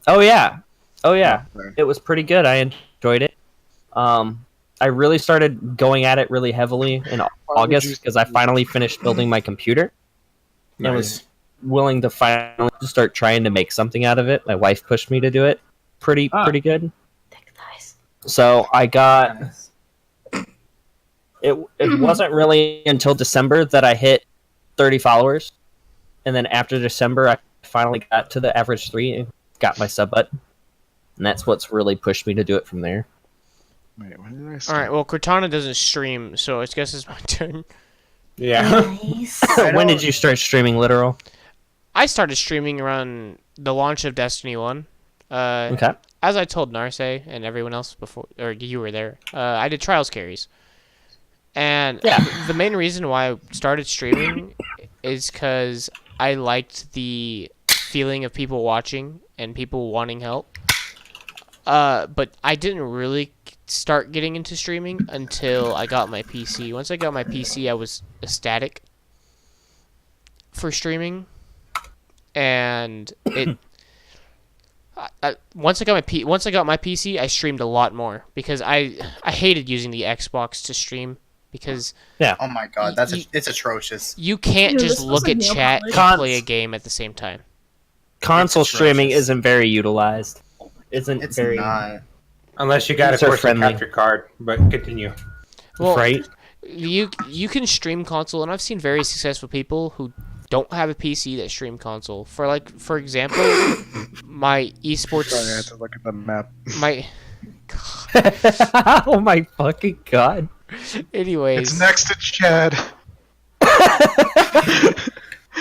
Oh yeah. Okay. It was pretty good. I enjoyed it. I really started going at it really heavily in August because I finally finished building my computer. I was willing to finally start trying to make something out of it. My wife pushed me to do it. Pretty good. So I got it. It wasn't really until December that I hit 30 followers, and then after December, I finally got to the average 3 and got my sub button, and that's what's really pushed me to do it from there. Wait, when did I All start? right. Well, Cortana doesn't stream, so I guess it's my turn. Yeah. Nice. When did you start streaming, Literal? I started streaming around the launch of Destiny 1. Okay. As I told Narse and everyone else before, or you were there, I did trials carries. And the main reason why I started streaming is because I liked the feeling of people watching and people wanting help. But I didn't really start getting into streaming until I got my PC. Once I got my PC, I was ecstatic for streaming. And it once I got my PC, I streamed a lot more because I hated using the Xbox to stream because Oh my god, it's atrocious. you can't Dude, just this look at wasn't chat nail and polish. play a game at the same time. Console It's streaming atrocious. isn't very utilized. Isn't It's very not. Unless you got a User course friendly. capture card, but continue. Well, right. you can stream console, and I've seen very successful people who don't have a PC that stream console. For example, my esports. Sorry, I had to look at the map. My. Oh my fucking god. Anyways. It's next to Chad.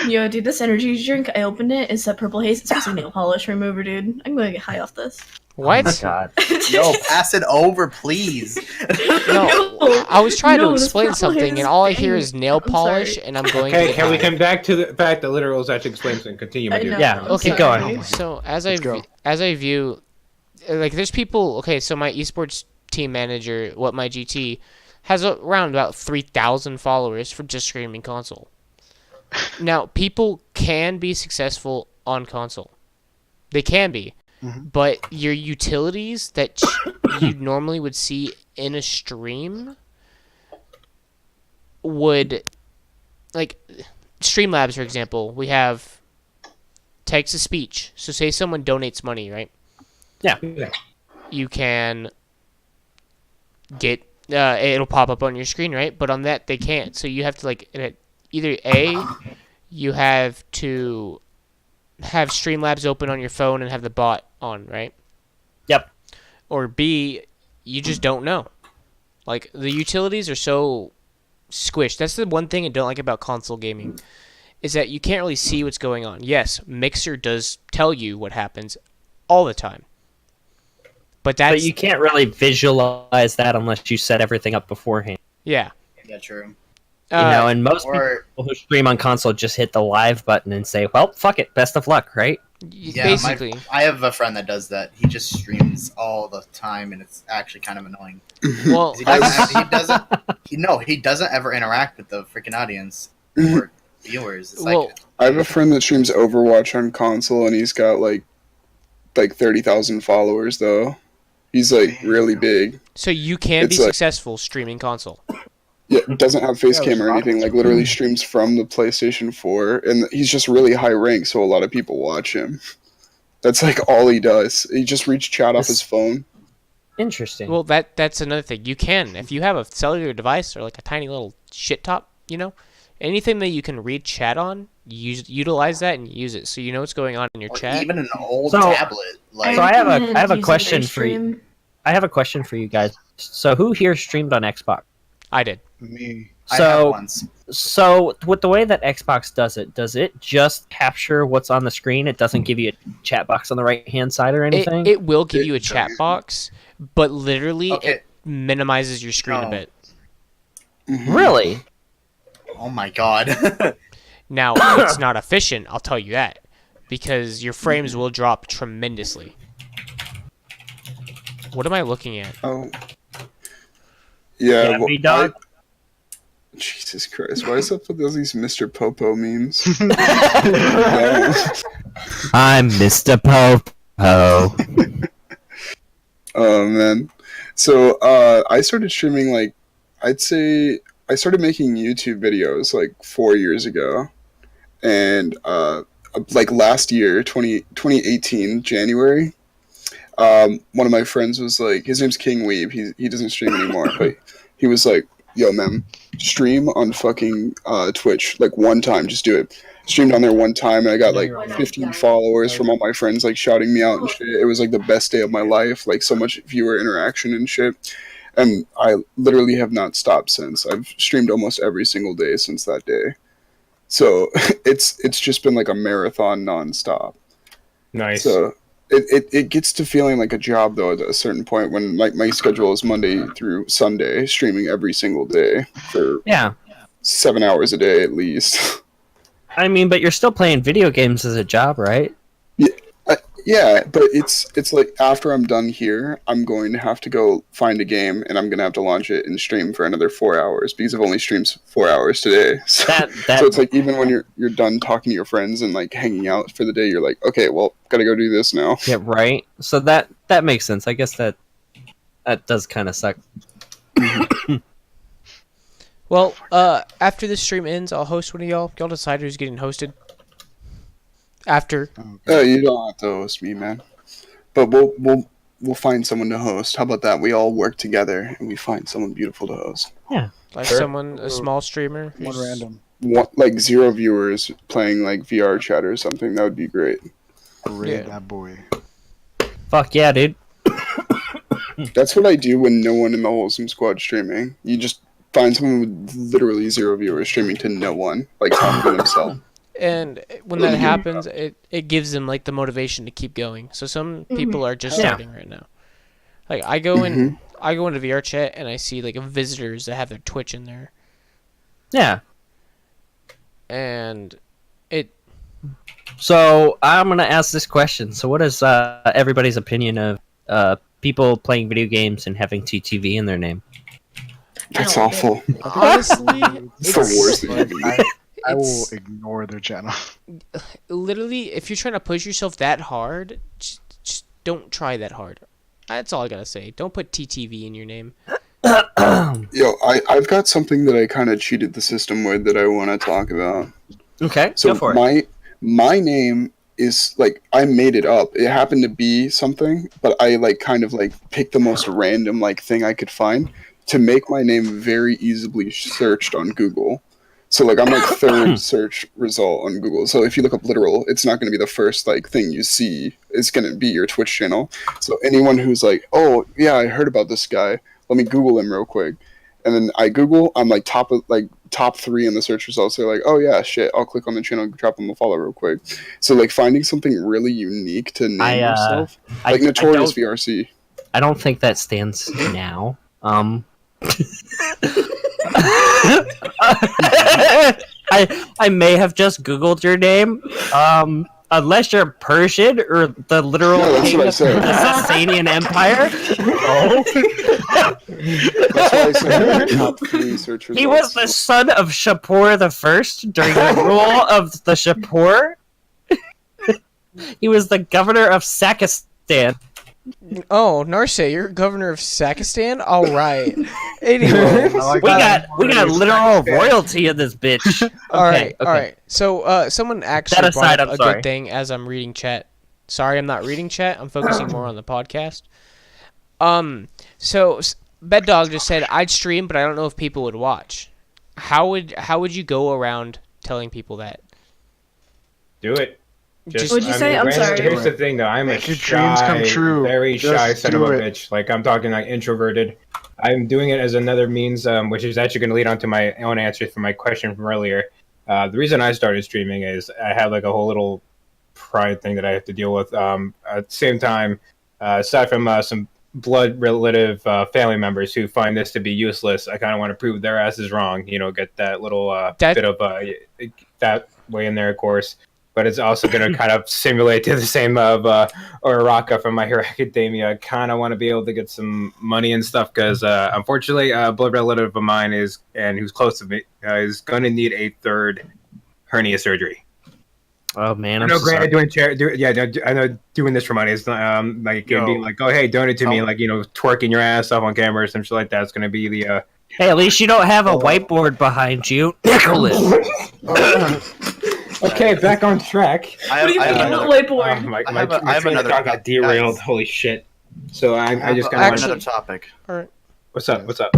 Yo, dude, this energy drink, I opened it. It's that purple haze. It's supposed to be nail polish remover, dude. I'm gonna get high off this. What? Oh my god. Yo, pass it over, please. No, I was trying to No, this explain purple something, haze and all I thing. hear is nail I'm polish, sorry. and I'm going Okay, to can we get high. come back to the fact that Literals actually explains and continue, my I dude? know. Yeah, I'm keep sorry. going. So as go. I view, like, there's people. Okay, so my esports team manager, what my GT, has around about 3,000 followers for just streaming console. Now, people can be successful on console. They can be. But your utilities that you normally would see in a stream would, like, Streamlabs, for example, we have text to speech. So say someone donates money, right? Yeah. You can get, it'll pop up on your screen, right? But on that, they can't. So you have to, like, either A, you have to have Streamlabs open on your phone and have the bot on, right? Yep. Or B, you just don't know. Like, the utilities are so squished. That's the one thing I don't like about console gaming, is that you can't really see what's going on. Yes, Mixer does tell you what happens all the time. But But you can't really visualize that unless you set everything up beforehand. yeah. Yeah, true. You know, and most Or people who stream on console just hit the live button and say, well, fuck it, best of luck, right? yeah, basically. I have a friend that does that. He just streams all the time, and it's actually kind of annoying. Well, He doesn't ever interact with the freaking audience or viewers. It's Well, like I have a friend that streams Overwatch on console, and he's got like 30,000 followers though. He's like really big. so you can be It's like- successful streaming console. Yeah, doesn't have face Yeah, cam or there's anything. Like literally streams from the PlayStation 4, and he's just really high ranked, so a lot of people watch him. That's like all he does. He just reads chat off his phone. Interesting. Well, that's another thing. You can, if you have a cellular device or like a tiny little shit top, you know, anything that you can read chat on, utilize that and use it, so you know what's going on in your Or chat. even an old So- tablet. Like, So I have recommend a using question for you. Airstream. I have a question for you guys. So who here streamed on Xbox? I did. Me. I have So once. so with the way that Xbox does it just capture what's on the screen? It doesn't give you a chat box on the right hand side or anything? It will give you a It chat does. box, but literally Okay. it minimizes your screen a No. bit. Mhm. Really? Oh my god. Now, it's not efficient, I'll tell you that, because your frames will drop tremendously. What am I looking at? Oh. Yeah. Yeah, well, me dog. Jesus Christ! Why is up with all these Mr. Popo memes? I'm Mr. Popo. Oh man. So I started streaming like I'd say I started making YouTube videos like 4 years ago. And like last year, 2018 January, one of my friends was like, his name's King Weeb. He doesn't stream anymore, but he was like, "Yo, man, stream on fucking Twitch like one time, just do it." Streamed on there one time, and I got like 15 followers from all my friends like shouting me out and shit. It was like the best day of my life, like so much viewer interaction and shit. And I literally have not stopped since. I've streamed almost every single day since that day. So it's just been like a marathon nonstop. Nice. So it gets to feeling like a job though at a certain point when like my schedule is Monday through Sunday, streaming every single day for Yeah. 7 hours a day at least. I mean, but you're still playing video games as a job, right? Yeah, but it's like after I'm done here, I'm going to have to go find a game and I'm gonna have to launch it and stream for another 4 hours because I've only streamed 4 hours today. So, That so it's like even when you're done talking to your friends and like hanging out for the day, you're like, okay, well, gotta go do this now. yeah, right. So that makes sense. I guess that does kind of suck. Well, after this stream ends, I'll host one of y'all. Y'all decide who's getting hosted. After. You don't have to host me, man. But we'll find someone to host. How about that? We all work together and we find someone beautiful to host. Like Sure. someone, a small streamer. One who's- random. Like 0 viewers playing like VR chat or something. That would be great. Great, Yeah. that boy. Fuck yeah, dude. That's what I do when no one in the Wholesome Squad streaming. You just find someone with literally 0 viewers streaming to no one, like talking to themselves. And when that happens, it gives them like the motivation to keep going. So some people are just Yeah. starting right now. Like I go into VR chat and I see like visitors that have their Twitch in there, Yeah. and it So I'm gonna ask this question. So what is everybody's opinion of people playing video games and having TTV in their name? That's I don't awful. honestly It's the worst thing you can do. I will It's- ignore their channel. literally, if you're trying to push yourself that hard, just don't try that hard. That's all I gotta say. Don't put TTV in your name. Yo, I've got something that I kind of cheated the system with that I want to talk about. Okay, So go for it. my name is like I made it up. It happened to be something, but I like kind of like picked the most random like thing I could find to make my name very easily searched on Google. So like I'm like third search result on Google. So if you look up literal, it's not going to be the first like thing you see. It's going to be your Twitch channel. So anyone who's like, "Oh, yeah, I heard about this guy. Let me Google him real quick." And then I Google, I'm like top 3 in the search results. They're like, "Oh yeah, shit, I'll click on the channel and drop them a follow real quick." So like finding something really unique to name yourself, like Notorious VRC. I don't think that stands now. I may have just Googled your name. Unless you're Persian or the literal No, that's king what I of said. the Sasanian Empire. Oh. That's why I said top 3 search results. He was the son of Shapur the First during the rule of the Shapur. He was the governor of Sakistan. Oh, Narse, you're governor of Sakistan? All right. Anyway, We got literal royalty in this bitch. all right, Okay, all okay. right. So, someone actually That aside, brought up I'm a sorry. good thing as I'm reading chat. Sorry, I'm not reading chat. I'm focusing more on the podcast. So Bed Dog just said I'd stream, but I don't know if people would watch. how would you go around telling people that? Do it. What'd you say? I'm granted, sorry. Here's the thing, though. I'm Make a your dreams come shy, true. very Just shy son of do a it. bitch. Like, I'm talking like introverted. I'm doing it as another means, which is actually going to lead on to my own answer for my question from earlier. The reason I started streaming is I have like a whole little pride thing that I have to deal with. At the same time, aside from some blood relative family members who find this to be useless, I kind of want to prove their ass is wrong. You know, get that little bit of that way in there, of course. But it's also going to kind of simulate to the same of Uraraka from My Hero Academia. I kind of want to be able to get some money and stuff because, unfortunately, a blood relative of mine who's close to me is going to need a third hernia surgery. Oh man, I I'm know, so granted, sorry. I know doing this for money is like being like, oh hey, donate to me, like twerking your ass off on camera or some shit like that. It's going to be the. Hey, at least you don't have a whiteboard behind you, Nicholas. Okay, back on track. What do you mean, not whiteboard? My I have train of another thought got derailed. guys. Holy shit! So I just I kind have of another topic. What's up? What's up?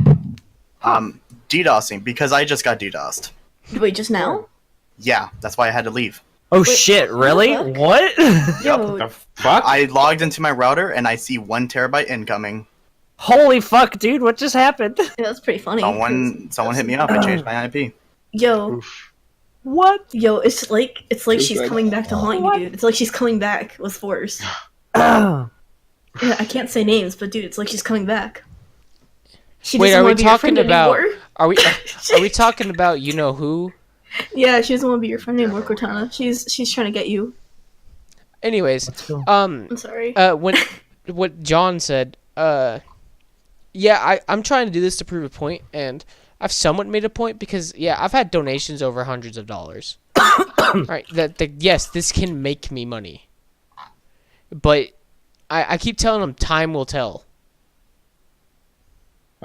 DDoSing, because I just got DDoSed. Wait, just now? Yeah, that's why I had to leave. Oh Wait, shit! Really? what the What? Yo, The fuck? I logged into my router and I see 1 terabyte incoming. Holy fuck, dude! What just happened? yeah, that's pretty funny. Someone hit me up and changed my IP. Yo, What? yo, it's like she's that? coming back to haunt you, dude. It's like she's coming back with force. Oh. Yeah, I can't say names, but dude, it's like she's coming back. She Wait, doesn't are we wanna be your friend talking about? anymore. Are we talking about you know who? Yeah, she doesn't want to be your friend anymore, Cortana. She's trying to get you. Anyways, I'm sorry. when what John said, yeah, I'm trying to do this to prove a point, and I've somewhat made a point because yeah, I've had donations over hundreds of dollars. Right, yes, this can make me money, but I keep telling them time will tell.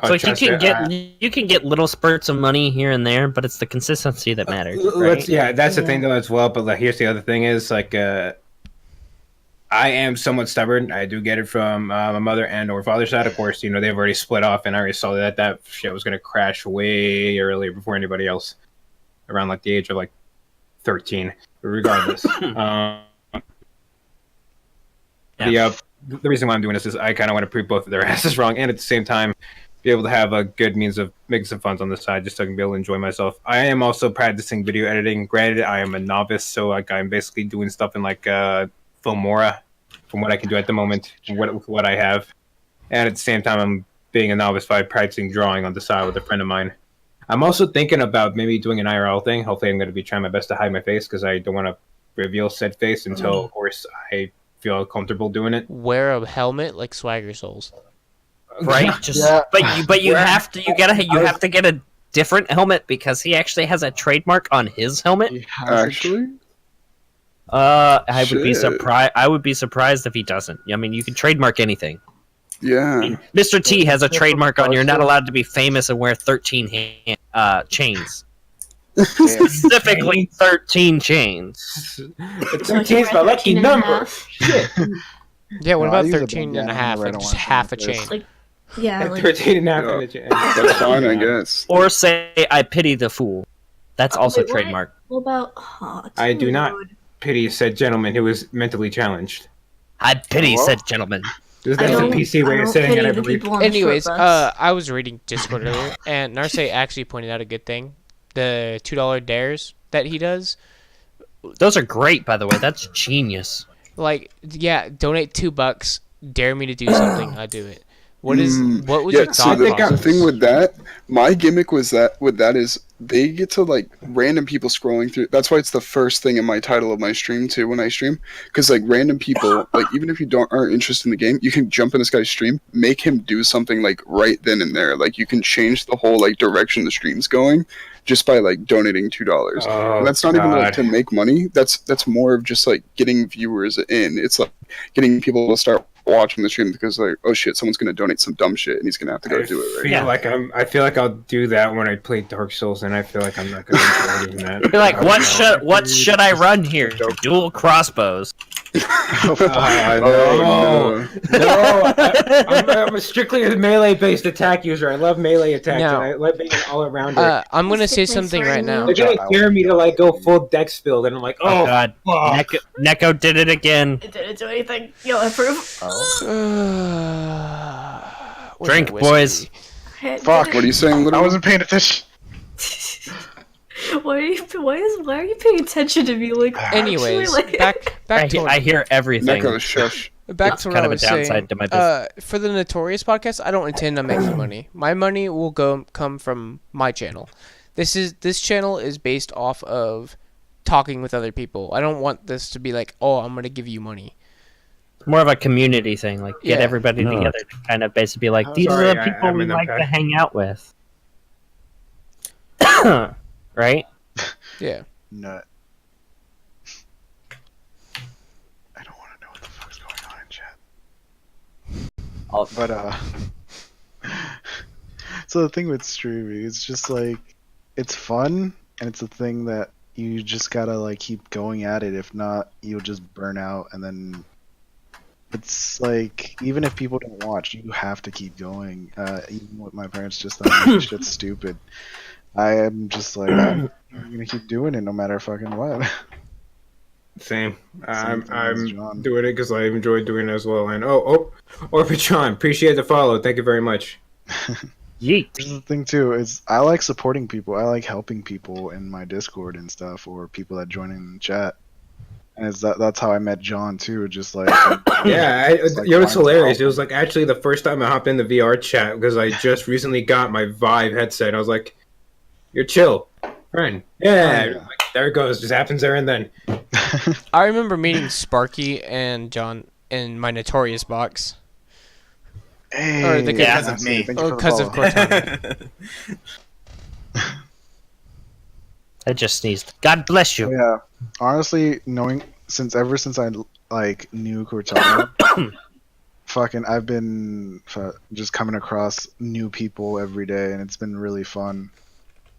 So you can get little spurts of money here and there, but it's the consistency that matters. Right? That's the thing though as well. But like, here's the other thing: is like, I am somewhat stubborn. I do get it from my mother and or father's side. Of course, they've already split off, and I already saw that shit was gonna crash way earlier before anybody else, around like the age of like 13. But regardless, the reason why I'm doing this is I kind of want to prove both of their asses wrong, and at the same time be able to have a good means of making some funds on the side just so I can be able to enjoy myself. I am also practicing video editing. Granted, I am a novice, so like I'm basically doing stuff in like Filmora from what I can do at the moment, what I have. And at the same time, I'm being a novice by practicing drawing on the side with a friend of mine. I'm also thinking about maybe doing an IRL thing. Hopefully, I'm going to be trying my best to hide my face because I don't want to reveal said face until, of course, I feel comfortable doing it. Wear a helmet like Swagger Souls. Right? But you have to get a different helmet because he actually has a trademark on his helmet. Actually, I would be Shit. surprised. I would be surprised if he doesn't. I mean, you can trademark anything. yeah. Mr. T has a trademark on. You're not allowed to be famous and wear 13 chains. Specifically, 13 chains. 13 is my lucky number. Shit. Yeah, what No, about I use a 13 and a bandana half? right Like on just my half a face. chain. Like, yeah, like 13 and a half Yeah. minutes. That's fine, I guess. Or say, I pity the fool. That's also wait, what? trademark. what about? Oh, I do not. dude. Pity said gentleman who was mentally challenged. I pity Hello? said gentleman. That's I a don't- PC way I of don't saying it, pity I the believe. people on the Anyways, short bus. I was reading Discord earlier, and Narce actually pointed out a good thing: the $2 dares that he does. Those are great, by the way. That's genius. Like, yeah, donate $2, dare me to do something, I do it. What was Yeah, your so thought the process? thing with that, my gimmick was that with that is they get to like random people scrolling through. That's why it's the first thing in my title of my stream too when I stream, because like random people, like even if you aren't interested in the game, you can jump in this guy's stream, make him do something like right then and there. Like you can change the whole like direction the stream's going just by like donating $2. Oh, And that's not even like God. to make money. That's more of just like getting viewers in. It's like getting people to start watching the stream because like, oh shit, someone's gonna donate some dumb shit and he's gonna have to go do it, right? I feel like I'll do that when I play Dark Souls, and I feel like I'm not going to be doing that. Be like, what should I run here? Dual crossbows. Oh, No, I'm strictly a melee-based attack user. I love melee attacks, Now- and I love being an all-arounder. I'm gonna say Stick my something sword right in now. you. They're gonna dare me to like go full dex build, and I'm like, Oh oh, god, fuck. Neko did it again. It didn't do anything. Yo, approve. Where's Drink, my whiskey? boys. fuck! What are you saying, I little? wasn't paying attention. Why are you paying attention to me? Like, Anyways, actually, like, back to I hear everything. Neko, shush. back It's to what kind I of a was saying. downside to my business. For the Notorious podcast, I don't intend on making money. My money will come from my channel. This channel is based off of talking with other people. I don't want this to be like, oh, I'm gonna give you money. More of a community thing, like get Yeah. everybody No. together to kind of basically be like, Oh, these sorry, are the people I'm we in the like to pack. hang out with. Right? Yeah. Nut. I don't want to know what the fuck's going on in chat. But so the thing with streaming, it's just like it's fun and it's a thing that you just gotta like keep going at it. If not, you'll just burn out, and then it's like even if people don't watch, you have to keep going. Even with my parents just thought this shit's stupid. I am just like I'm gonna keep doing it no matter fucking what. Same. Same thing as John. I'm doing it because I enjoy doing it as well. And Orbitron, appreciate the follow. Thank you very much. Yeet. Here's the thing too, is I like supporting people. I like helping people in my Discord and stuff, or people that join in the chat. And that's how I met John too. Just like Yeah, It's like you know, it's wanting to hilarious. help. It was like actually the first time I hopped in the VR chat because I just recently got my Vive headset. I was like, "You're chill, friend." Yeah, Oh, yeah. Like, there it goes. Just happens there and then. I remember meeting Sparky and John in my Notorious box. Hey, Or the- Because of Nancy, me. thank you Oh, for the because of follow. Cortana. I just sneezed. God bless you. Yeah, honestly, ever since I like knew Cortana, fucking, I've been just coming across new people every day, and it's been really fun.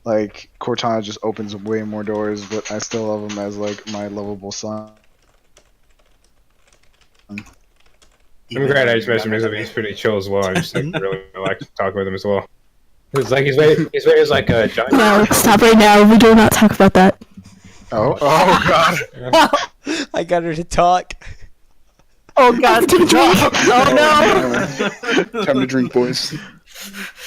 Like Cortana just opens way more doors, but I still love him as like my lovable son. I'm glad I just met him because he's pretty chill as well. I just like, really like talking with him as well. It's like he's very like John. no, stop right now. We do not talk about that. Oh god. I got her to talk. Oh god. Oh no. Time to drink, boys.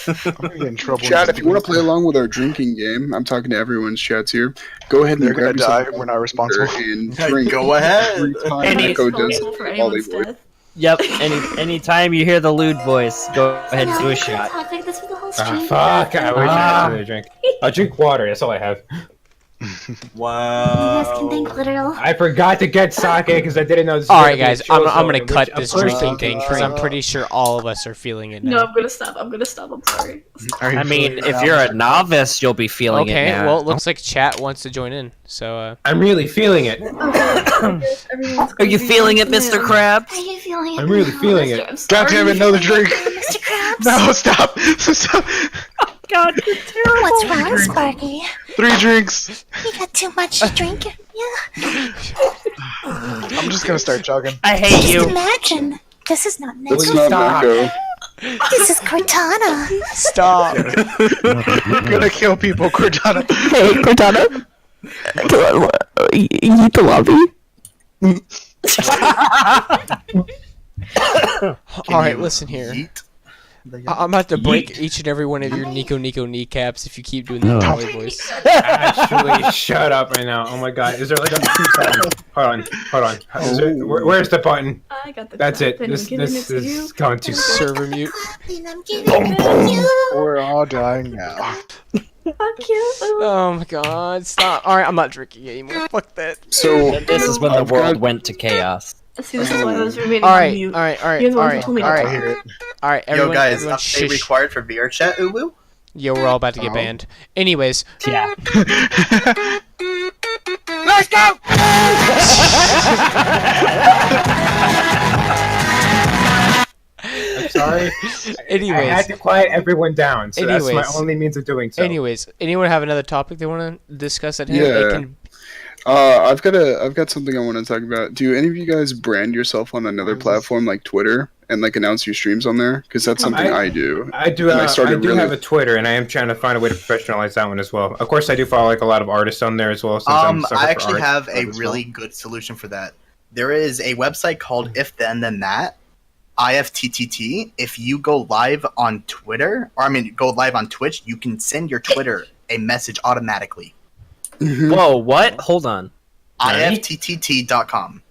I'm gonna get in trouble. Chat, if you want to play along with our drinking game, I'm talking to everyone's chats here. Go ahead and They're gonna grab yourself die. a We're not responsible. and drink. Go ahead. Every time Any- Neko does Responsible for Volley anyone's Boy. death. Yep. Anytime you hear the lewd voice, go ahead and No, do we a can't shot. talk like this for the whole Ah, stream. fuck! I wish I had another drink. I'll drink water. That's all I have. Wow. You guys can thank literal. I forgot to get sake because I didn't know. This was All gonna right, be a guys, chill I'm zone gonna in cut which a this person drinking can thing because I'm drink. pretty sure all of us are feeling it No, now. I'm gonna stop. I'm sorry. I mean, if you're a novice, you'll be feeling it Okay, now. well, it looks like chat wants to join in. So, I'm really feeling it. Are you feeling it, Mr. Krabs? Are you feeling it? I'm really now? feeling it. I'm God damn it! Another drink. Mr. Krabs? No, stop! Stop! God, you're terrible. What's wrong, Sparky? 3 drinks. You got too much to drink? Yeah. I'm just gonna start chugging. I hate Just you. imagine. This is not It's Neko. not Neko. This is Cortana. stop. I'm gonna kill people, Cortana. Hey, Cortana. Eat the lobby. All right, listen here. Yeet. I'm about to break each and every one of your Nico kneecaps if you keep doing the Volley voice. Actually, shut up right now. Oh my god, is there like a button? Hold on. Is there, where's the button? I got the That's it. clap and This I'm giving it to you. is going to. Server mute. And I'm giving it to you. We're all dying now. Fuck you. Oh my god, stop. Alright, I'm not drinking anymore. Fuck that. So This is when the world went to chaos. See, this is why I was remaining on Alright, mute. alright, You're the one who alright, told me not to alright. hear it. Alright, Yo, everyone, guys, everyone update shush. required for VR chat. Uwu. Yo, we're all about to get Oh. banned. Anyways, Yeah. let's go! I'm sorry. I Anyways, had to quiet everyone down, so that's Anyways. my only means of doing so. anyways, anyone have another topic they want to discuss at hand? Yeah. It can I've got something I want to talk about. Do any of you guys brand yourself on another platform like Twitter and like announce your streams on there? Because that's something I do. I do. And I started do really- have a Twitter, and I am trying to find a way to professionalize that one as well. Of course, I do follow like a lot of artists on there as well. Since I'm a sucker I for actually art. have a really good solution for that. There is a website called If Then Then That, IFTTT. If you go live on Twitter, or I mean, go live on Twitch, you can send your Twitter a message automatically. Whoa, what? Hold on. IFTTT.com.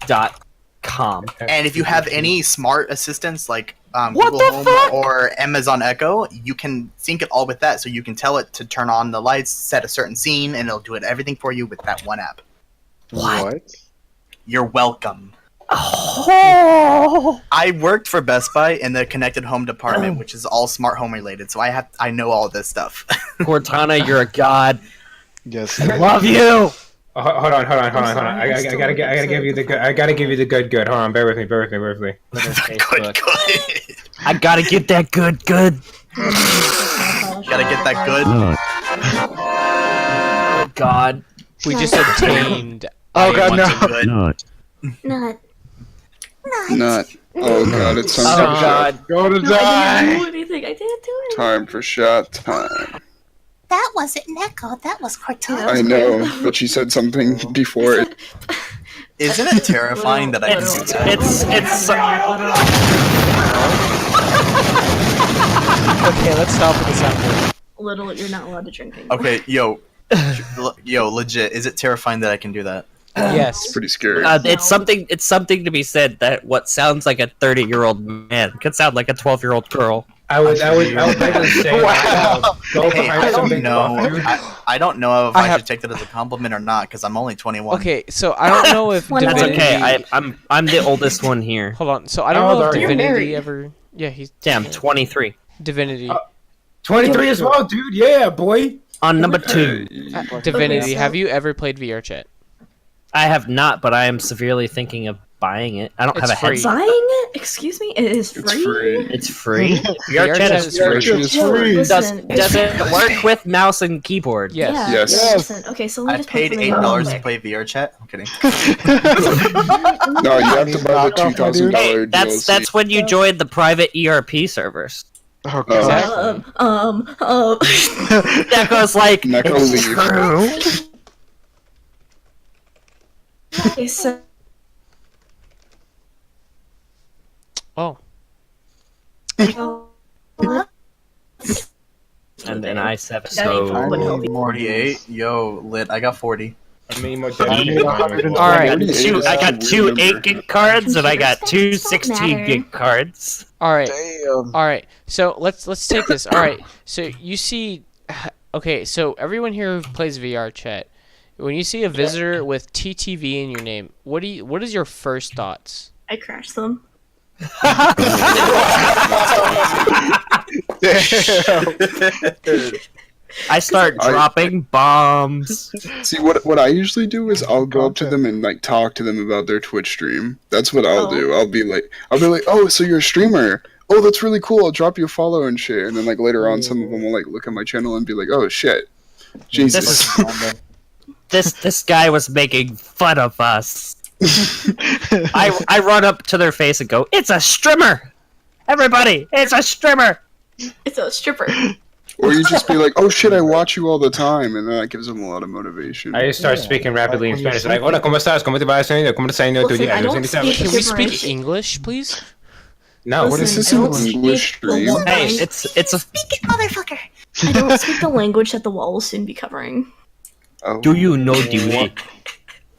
IFTTT.com. And if you have any smart assistants like What Google the Home fuck? or Amazon Echo, you can sync it all with that. So you can tell it to turn on the lights, set a certain scene, and it'll do everything for you with that one app. What? You're welcome. Oh. I worked for Best Buy in the connected home department, which is all smart home related. So I know all this stuff. Cortana, you're a god. Yes. Love you. Hold on. I gotta give you the good. I gotta give you the good. Hold on, bear with me. Good. I gotta get that good. Gotta get that good. Oh God. We just obtained. Oh, God, no. Good. Not. Not. Oh god, it's Oh time for God. Go to No, I die. didn't do anything. I didn't do it. time for shot time. That wasn't Neko. That was Cortana. I know, but she said something before it. Isn't it terrifying that I can do that? Okay, let's stop with the sound. Little, you're not allowed to drink anymore. Okay, yo, legit. Is it terrifying that I can do that? Yes. Pretty scary. It's something. It's something to be said that what sounds like a 30-year-old man could sound like a 12-year-old girl. I would like to say, go Hey, behind I don't something know. buffer. I don't know if I I have- should take that as a compliment or not because I'm only 21. Okay, so I don't know if Well, That's Divinity. okay. I'm the oldest one here. Hold on. So I don't How old know if are you? You're Divinity married. ever. Yeah, he's Damn, 23. Divinity. 23 as well, dude. Yeah, boy. On number 2, Divinity. so- Have you ever played VR chat? I have not, but I am severely thinking of buying it. I don't It's have a free. headset. Buying it? Excuse me? It is free? It's free. It's free. VR VR chat chat is is free. Actually, it's Yo, free. listen, Does it work with mouse and keyboard? Yes. Yeah, Yes. yeah, listen. Okay, so let me I just put paid something $8 real to quick. play VR chat. I'm kidding. No, you have to buy the $2,000 Hey, DLC. that's when you join the private ERP servers. Oh, Oh. God. That goes like, Neko it's leave. true. Okay, so Oh. And then I7. That ain't So, fucking healthy. 48. Yo, lit. I got 40. I mean, what I need the- 120. All right. I got two Weird number. 8 gig cards and I got two Computers don't 16 matter. gig cards. All right. Damn. All right. So let's take this. All right. So you see, okay. So everyone here who plays VR chat, when you see a visitor with TTV in your name, what is your first thoughts? I crashed them. I start dropping bombs. See, what I usually do is I'll go up to them and like talk to them about their Twitch stream. That's what I'll Oh. do. I'll be like, oh, so you're a streamer? Oh, that's really cool. I'll drop you a follow and shit. And then like later on, some of them will like look at my channel and be like, oh shit, Jesus. This guy was making fun of us. I run up to their face and go, "It's a streamer! Everybody, it's a streamer!" It's a stripper. Or you just be like, oh shit, I watch you all the time, and then that gives them a lot of motivation. I just start speaking rapidly in Spanish. Like, hola, ¿cómo estás? ¿Cómo te va haciendo? ¿Cómo te está yendo tu Listen, día? I don't speak Can we speak gibberish. English, please? No, what is This Listen, is I an don't English speak the stream. lo- Hey, it's a. Speak it, motherfucker. I don't speak the language that the wall will soon be covering. Oh. Do you know the?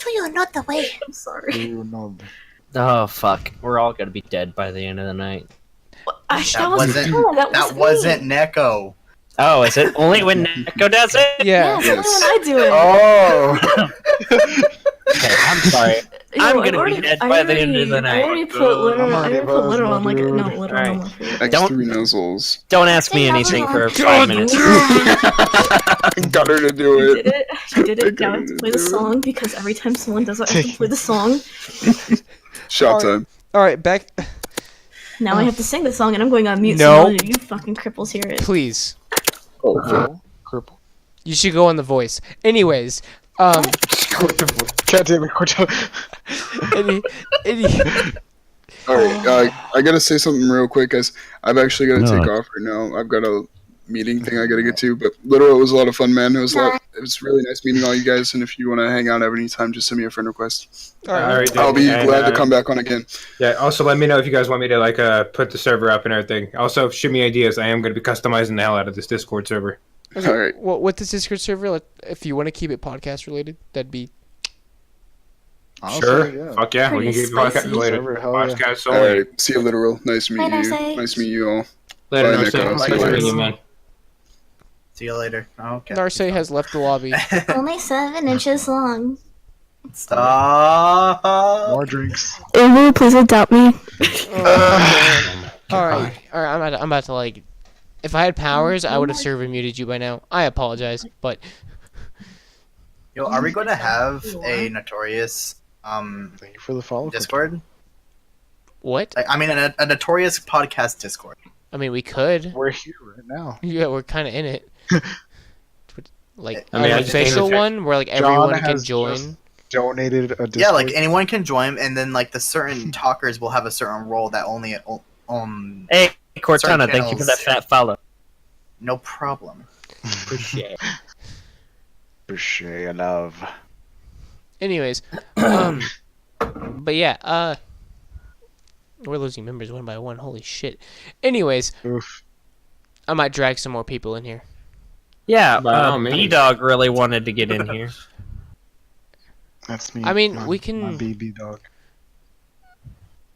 Do you know the way? I'm sorry. You know. Oh fuck, we're all gonna be dead by the end of the night. That wasn't. That wasn't Neko. Oh, is it only when Neko does it? Yeah. Yeah, it's only when I do it. Oh. Okay, I'm sorry. Yo, I'm I gonna be already- dead I by the end of already- the night. I already put literal. I'm I already already put literal on like buzzed, no dude. literal. Alright. No more food. X3 nuzzles. Don't ask me anything for 5 minutes. Got her to do I it. did it. I did it. Now I have to play the song because every time someone does it, I have to play the song. Shot time. All right, back. Now I have to sing the song, and I'm going on mute. No. So none of you fucking cripples hear it. Please. Oh, cripple. You should go on The Voice. Anyways, God damn it, Cortana. any All right, I gotta say something real quick, guys. I'm actually gonna take off right now. I've got a meeting thing I gotta get to, but literally, it was a lot of fun, man. It was really nice meeting all you guys. And if you want to hang out at any time, just send me a friend request. All right. I'll be glad to come back on again. Yeah. Also, let me know if you guys want me to like put the server up and everything. Also, shoot me ideas. I am going to be customizing the hell out of this Discord server. Okay, All right. well, with this Discord server, if you want to keep it podcast related, that'd be Sure. Yeah. Fuck yeah. We can Pretty keep podcast spicy. related. Server, hell yeah. Podcast All only. right. See you, literal. Nice to meet Bye, you. Narcisse. Nice to meet you all. Later, Bye, Narcisse. Nico. Nice See you meeting later. you, man. See you later. Okay. Narcisse has left the lobby. Only 7 inches long. Stop. More drinks. Ooh, please adopt me. All right. I'm about to like. If I had powers, I would have server muted you by now. I apologize, but Yo, are we going to have a Notorious Thank you for the follow. Discord? what? I mean, a Notorious Podcast Discord. I mean, we could. We're here right now. Yeah, we're kind of in it. Like I mean, an I just need to official check. one where like John everyone can has join. just donated a Discord. Yeah, like anyone can join, and then like the certain talkers will have a certain role that only Hey, Cortana, Certain thank you for that channels. fat follow. no problem. Appreciate it. Appreciate love. Anyways, but yeah, we're losing members one by one. Holy shit. Anyways, Oof. I might drag some more people in here. Yeah, By all means. B-Dog really wanted to get in here. That's me. I mean, my- we can- My BB dog.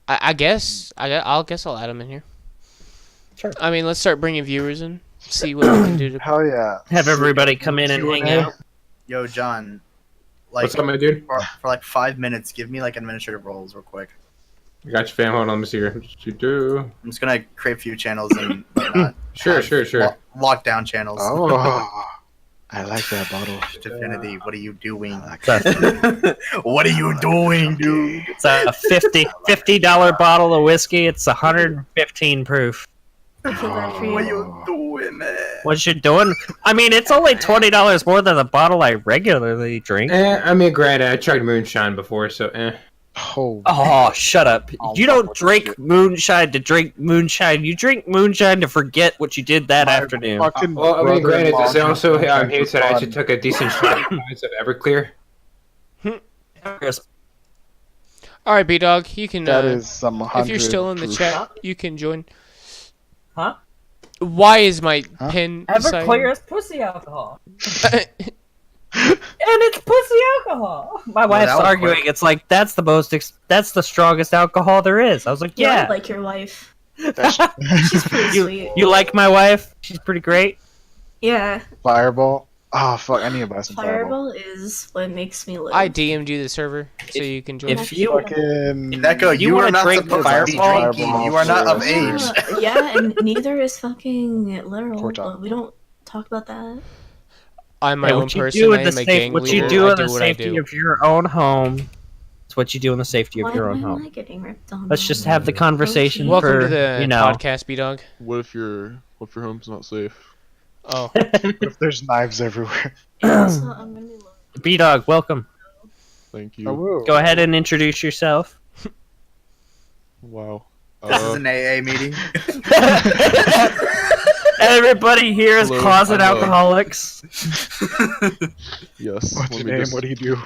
I guess I'll add them in here. Sure. I mean, let's start bringing viewers in. See what we can do to. Hell yeah. Have everybody come in and hang out. Yo, John, like What's up, my dude? for like 5 minutes, give me like administrative roles real quick. I got you, fam. Hold on, let me see here. What you do? I'm just gonna create a few channels and whatnot. Sure. Lockdown channels. Oh, I like that bottle. Divinity, what are you doing? I like that. What are you doing, dude? It's a $50 bottle of whiskey. It's 115 proof. I feel bad for What are you. you doing, man? What you doing? I mean, it's only $20 more than the bottle I regularly drink. I mean, granted, I tried moonshine before, so Oh, Oh, shut up. I'll You fuck don't with drink this shit. moonshine to drink moonshine. You drink moonshine to forget what you did that afternoon. fucking Well, I mean, granted, brother-in-law this also drinks here said I fun. actually took a decent shot of Everclear. All right, B Dog, you can. That is some If 100 you're still in the proof. chat, you can join. Huh? Why is my Huh? pin? Everclear is pussy alcohol. And it's pussy alcohol. My wife's that was arguing. quick. It's like that's the strongest alcohol there is. I was like, Yeah, I yeah. like your wife. That's She's pretty sweet. You like my wife? She's pretty great. Yeah, Fireball. Oh fuck! I need to buy some Fireball. Fireball is what makes me live. I DM'd you the server so you can join. If you Fucking. Neko, You you wanna are not drink supposed to be Fireball? drinking. You are not of age. Yeah, and neither is fucking literal. Cortana. But we don't talk about that. I'm my Yeah, own what you person. do I in the am a safe, gang what leader. you do I in the what I safety do. of your own home. It's what you do in the safety of Why your own am I home. getting ripped on? Let's just have the conversation Welcome for to the you know. podcast, B Dog. What if your home's not safe? Oh, If there's knives everywhere. Yeah, so I'm gonna be low. B Dog, welcome. Thank you. I will. Go ahead and introduce yourself. Wow. This is an AA meeting. Everybody here is Hello, closet I'm, alcoholics. yes. What's let your me name? just- What do you do?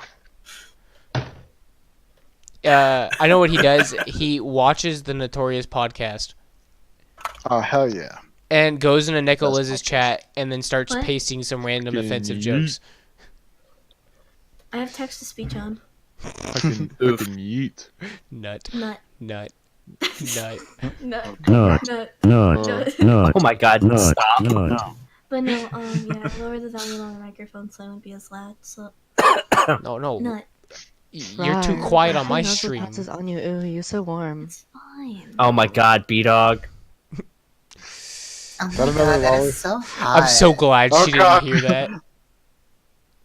I know what he does. He watches the Notorious Podcast Oh hell yeah! and goes into That's Nicholas's podcast. chat and then starts What? pasting some random Fucking offensive yeet. jokes. I have text to speech on. I can yeet. Nut, Nut. nut, nut. Nut. Nut. Nut. Nut. Nut. Oh my god, Nut. stop. Nut. But no, yeah, lower the volume on the microphone so I won't be as loud. So, No. nut. You're too quiet on my stream. Passes on you. Ooh, you're so warm. It's fine. Oh my god, B Dog. Oh Is that another lolly? so hot. I'm so glad Oh, she God. didn't hear that.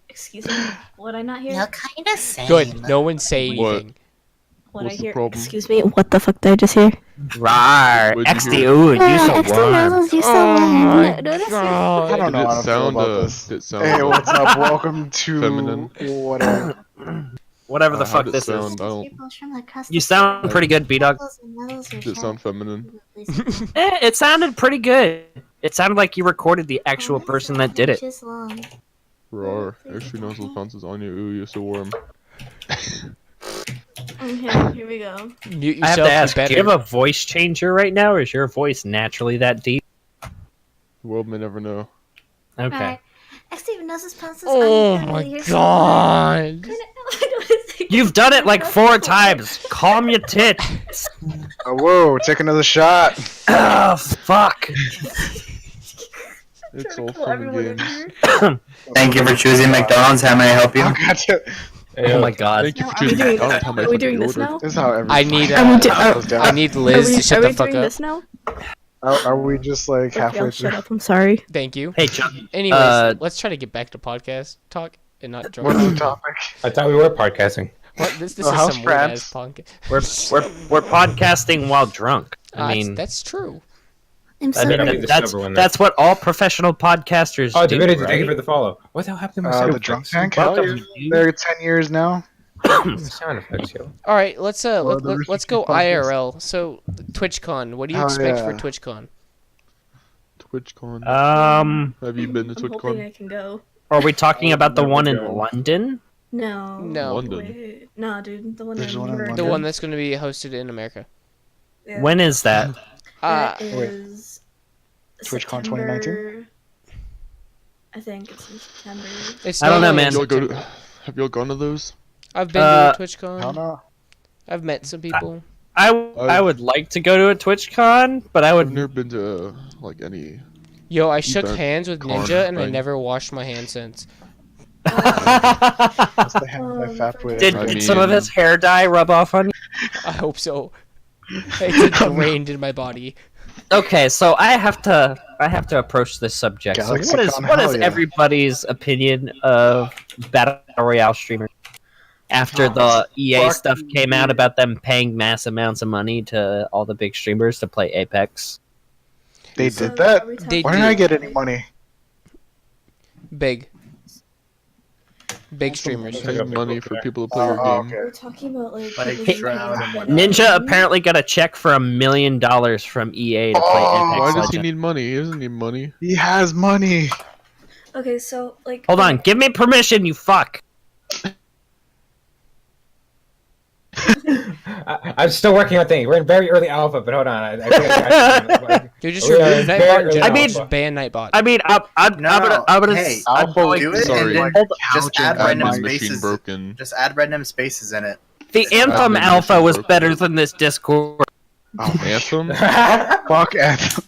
Excuse me. Would I not hear? No, kind of same. Good. No one say What? anything. Would I What's the hear? problem? Excuse me. What the fuck did I just hear? Rar, What'd you XD, hear? ooh, you Yeah, so XD warm. knows you so Oh warm. my Notice you- I god. don't know Did how it to feel sound, about this. did it sound Hey, what's up? Welcome to feminine? whatever. Whatever the How'd fuck it this sound? is. I don't. People's from the crust You of sound Florida. pretty good, B-Dog. Metals are Did it sound sharp. feminine? It sounded pretty good. It sounded like you recorded the actual person that did it. Inches long. Rar. Extra nozzle pounces on you. Ooh, you're so warm. Okay, here we go. Mute I have yourself. to ask, Be do you better. have a voice changer right now, or is your voice naturally that deep? The world may never know. Okay. Alright. XD even knows his pencils. Oh my god. You've done it like 4 times. Calm your tits. Oh, whoa, take another shot. Oh, fuck. It's all fun and games. Thank you for choosing McDonald's. How may I help you? Oh, gotcha. Oh my god. Thank you for Are we choosing doing, McDonald's. How may I are we put doing the this order? now? This is how every I need goes down. I need Liz to shut the fuck doing up. this now? Are we just like Okay, halfway I'll through? shut up. I'm sorry. Thank you. Hey, Chuck. Anyways, let's try to get back to podcast talk and not drunk. What's the topic? I thought we were podcasting. What? This Oh, is how's some weird ass France? podcast. We're podcasting while drunk. I mean, that's true. I'm I so mean I think that's what all professional podcasters Oh, do, Divinity, right? thank you for the follow. What the hell happened to my sound The drunk effects? tank? Hell Welcome, yeah. dude. They're 10 years now. Sound effects, yo. All right, let's Well, the let's Rooster go Teeth podcast. IRL. So TwitchCon, what do you Oh, expect for yeah. TwitchCon? TwitchCon. Are Have you been to I'm hoping TwitchCon? I can go. we talking about the never one in go. London? No. No. London. Wait. No, dude. The one There's in one in America. The London? one that's going to be hosted in America. Yeah. When is that? Uh, That is TwitchCon September- 2019? I think it's in September. it's I don't know, normally in man. Y'all go to, September. have y'all gone to those? I've been Uh, to TwitchCon. Hell no. I've met some people. I would like to go to a TwitchCon, but I I've would never been to like any. Yo, I shook bet. hands with Con, Ninja, and I right? never washed my hands since. That's the hand by fat boy. Did, I did some of mean- his hair dye rub off on you? I hope so. It's ingrained in my body. Okay, so I have to approach this subject. So Galaxy what is Con, what is hell yeah. everybody's opinion of battle royale streamers after the EA fuck stuff came out about them paying mass amounts of money to all the big streamers to play Apex? They So, did that? are we They talking- Why didn't I get any money? Big. Big streamers. Check out Paying the money book for there. people to play your Oh, game. okay. We're talking about like Like people who Shroud pay and for whatnot. Ninja them. apparently got a check for $1 million from EA to play Oh, Apex Why does he Legends. need money? He doesn't need money. He has money. Okay, so like. Hold on, give me permission, you fuck. I'm still working on things. We're in very early alpha, but hold on. I think I got Dude, just We are remove very Nightbot in early general. I mean- Just ban Nightbot. I mean, I'm gonna Hey, I'm I'll going do to- it Sorry. and then Hold on. just add Couch random Admin machine spaces. broken. Just add random spaces in it. The Anthem Admin Alpha machine was broken. better than this Discord. Oh, Anthem? fuck Anthem.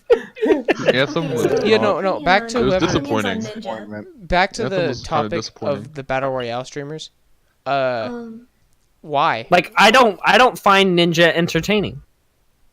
Anthem was Yeah, not- no. Back to It was whoever. disappointing. Back to Anthem the was kinda topic disappointing. of the battle royale streamers. Um, Why? Like I don't find Ninja entertaining.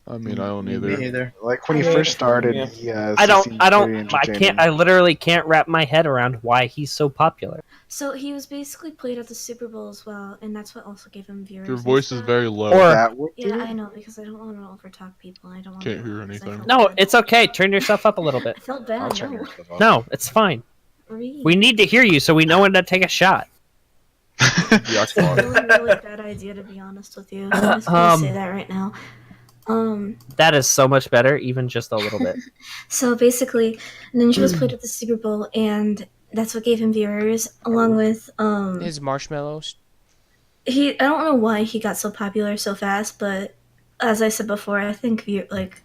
I mean, I don't Me either. either. Like when he first started, Yeah. he I don't seemed I very can't entertaining. I literally can't wrap my head around why he's so popular. so he was basically played at the Super Bowl as well, and that's what also gave him viewers. Your and voice is stuff. very low. Or- That would Yeah, do I it? know because I don't want to overtalk people. I don't want Can't to hear anything. No, it's okay. Turn yourself up a little I bit. felt I'll bad. check No. your stuff out. No, it's fine. Read. We need to hear you so we know when to take a shot. Yeah, It's a really, really bad idea to be honest with you. I'm just gonna say that right now. That is so much better, even just a little bit. So basically, Ninja was played at the Super Bowl, and that's what gave him viewers, along with His marshmallows. I don't know why he got so popular so fast, but as I said before, I think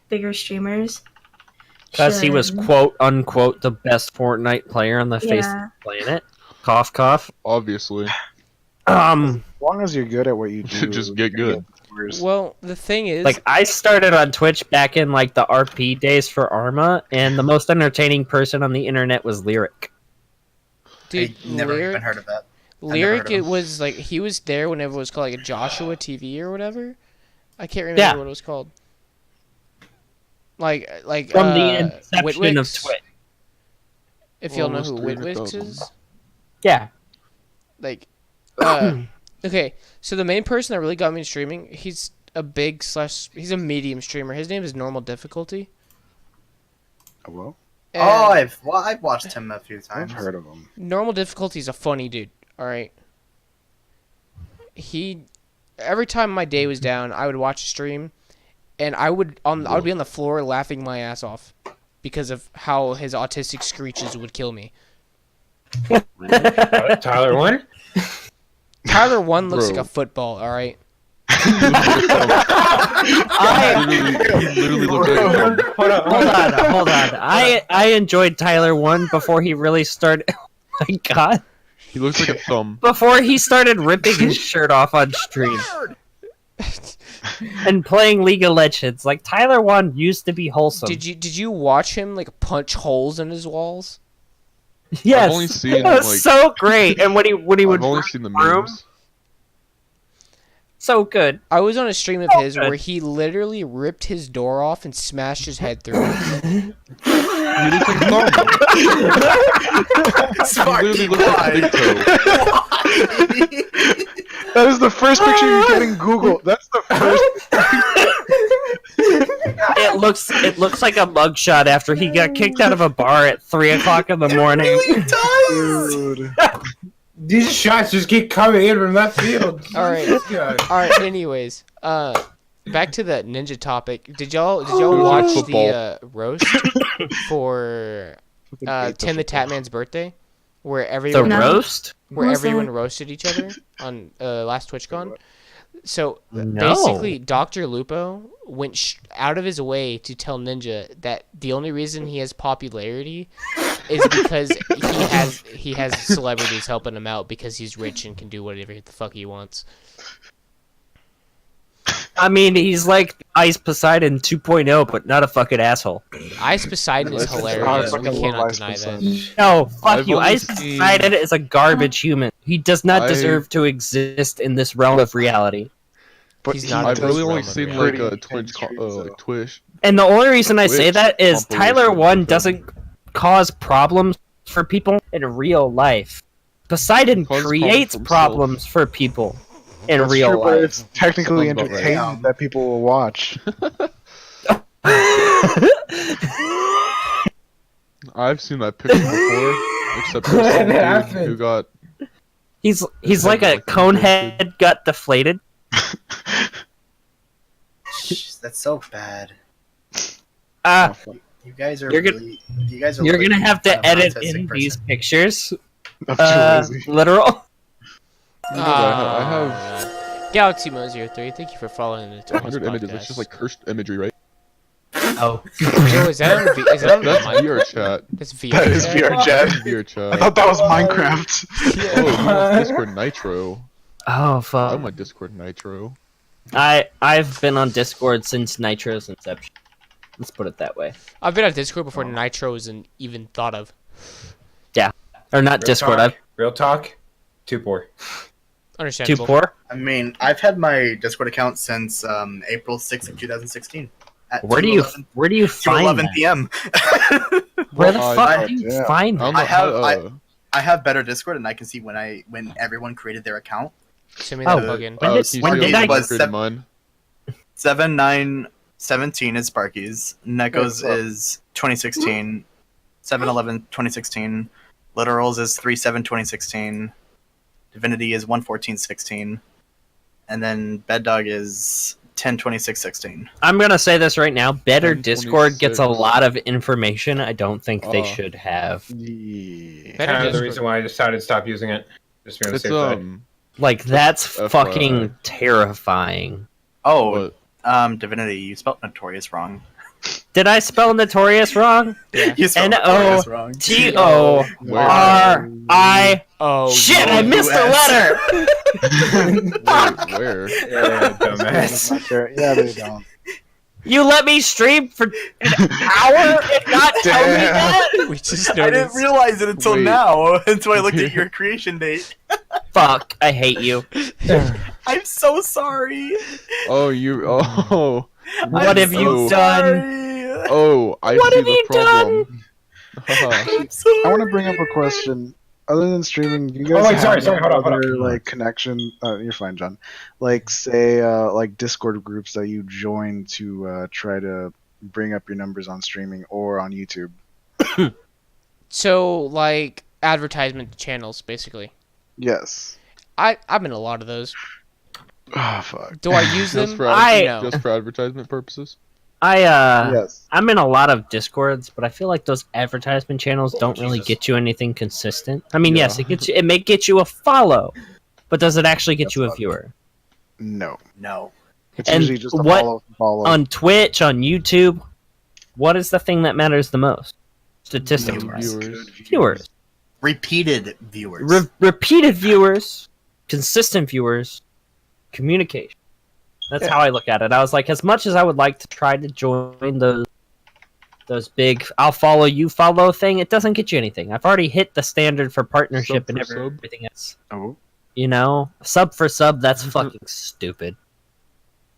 bigger streamers. Because he was should- quote unquote the best Fortnite player on the face of Yeah. the planet. Cough cough. obviously. As long as you're good at what you do, Just get good. viewers. Well, the thing is, Like I started on Twitch back in like the RP days for Arma, and the most entertaining person on the internet was Lyric. dude, I never even Lyric, heard of that. Lyric, heard of it him. was like he was there whenever it was called like a Joshua TV or whatever. I can't remember Yeah. what it was called. Like From the inception of Witwix. Twitch. If y'all know Almost who Witwix 300,000. is, Yeah. like, okay. So the main person that really got me into streaming, he's a big slash. He's a medium streamer. His name is Normal Difficulty. Well, And I've watched him a few times. I've heard of him. Normal Difficulty is a funny dude. All right. Every time my day was down, I would watch a stream, and I would be on the floor laughing my ass off because of how his autistic screeches would kill me. Tyler 1? Tyler 1 looks Bro. like a football, all right? He literally looks like a Hold on. I enjoyed Tyler 1 before he really started. Oh my god. He looks like a thumb. Before he started ripping his shirt off on stream. And playing League of Legends. Like, Tyler 1 used to be wholesome. Did you watch him like punch holes in his walls? Yes. I've only seen, it was like- so great. And when he would I've only seen the room, memes. so good. I was on a stream of Oh, his good. where he literally ripped his door off and smashed his head through it. He looks like a thumb. He literally looks like a big toe. That is the first picture you get in Google. That's the first. It looks like a mugshot after he got kicked out of a bar at 3 o'clock in the morning. Dude. These shots just keep coming in from left field. All right. This guy. All right. Anyways, back to the ninja topic. Did y'all Oh, watch football. the roast for Tim the Tatman's birthday, where The everyone roast? where What's everyone that? roasted each other on last TwitchCon? So No. basically, Dr. Lupo went out of his way to tell Ninja that the only reason he has popularity is because he has celebrities helping him out because he's rich and can do whatever the fuck he wants. I mean, he's like Ice Poseidon 2.0, but not a fucking asshole. Ice Poseidon is Listen, hilarious. I We fucking cannot love Ice deny that. Poseidon. No, fuck I've you. only Ice seen- Poseidon is a garbage human. He does not I- deserve to exist in this realm of reality. But He's he not I've a does really only realm of seen reality. like a Pretty Twitch, intense streams, like though. Twitch. And the only reason I say Twitch that is Tyler compilation 1 of doesn't cause problems for people in real life. Poseidon Causes creates problems for himself. problems for people in That's real true, but life. it's technically Sounds about right. entertainment that people will watch. I've seen that picture before, except for What some dude happened? who got. He's His like head a like cone inflated. head got deflated. Jeez, that's so bad. Ah, You guys are You're gonna- really. You guys are. you're really gonna have kind to of an edit autistic in person. these pictures. I'm too lazy. Literal. I have Galaxy Mo 03, thank you for following the Notorious 100 images. Podcast. That's just like cursed imagery, right? Oh. Yo, is that on is that on That's mic? VR chat. That's VR. That is chat? VR That's chat. VR I chat. thought that was Minecraft. Oh, he wants Discord Nitro. Oh I fuck. want Discord Nitro. I've been on Discord since Nitro's inception. Let's put it that way. I've been on Discord before Nitro wasn't even thought of. Or not Real Discord. talk. I've Real talk. Too poor. too Understandable. poor. I mean, I've had my Discord account since April 6th of 2016. At Where do 2:11 you find 2:11 that? p.m. Where the Well, fuck I- do you yeah. find I don't that? know have- how, I have better Discord, and I can see when everyone created their account. Send me Oh, that plugin. when did- can you when see did how I- you was created sev- mine? 7917 is Sparky's. Neko's is 2016. 711 2016. Literals is 37 2016. Divinity is 11416. And then Bed Dog is 10 2616. I'm gonna say this right now. Better 1026. Discord gets a lot of information I don't think they should have. Yeah. Better Kind of the Discord. reason why I decided to stop using it. Just to be on the It's safe side. Like that's FYI. fucking terrifying. Oh, But Divinity, you spelled Notorious wrong. Did I spell Notorious wrong? You spelled N-O- Notorious wrong. T-O-R-I. Oh Shit! no. I missed a letter. where? Yeah, dumbass. Sure. Yeah, they don't. You let me stream for an hour and not tell me Damn. that? We just I didn't noticed. realize it until Wait. now, until I looked at your creation date. Fuck! I hate you. I'm so sorry. Oh, you. Oh. What have you done? Oh, I What see have the you problem. I'm sorry. I want to bring up a question. other than streaming, you Oh, guys wait, sorry, have hold on. other like connection? You're fine, John. Like say like Discord groups that you join to try to bring up your numbers on streaming or on YouTube. So, like, advertisement channels, basically. Yes. I'm in a lot of those. Oh fuck. Do I use them? Just for, No. just for advertisement purposes? Yes. I'm in a lot of Discords, but I feel like those advertisement channels don't really Jesus. get you anything consistent. I mean, yes, Yeah. it may get you a follow, but does it actually get you a viewer? No. No. It's And usually just a what- follow. On Twitch, on YouTube, what is the thing that matters the most? Statistics. Viewers. Repeated viewers. Repeated viewers, consistent viewers, communication. That's how I look at it. I was like, as much as I would like to try to join those big "I'll follow you follow" thing, it doesn't get you anything. I've already hit the standard for partnership Sub and for sub? everything else. Oh. You know, sub for sub, that's fucking stupid.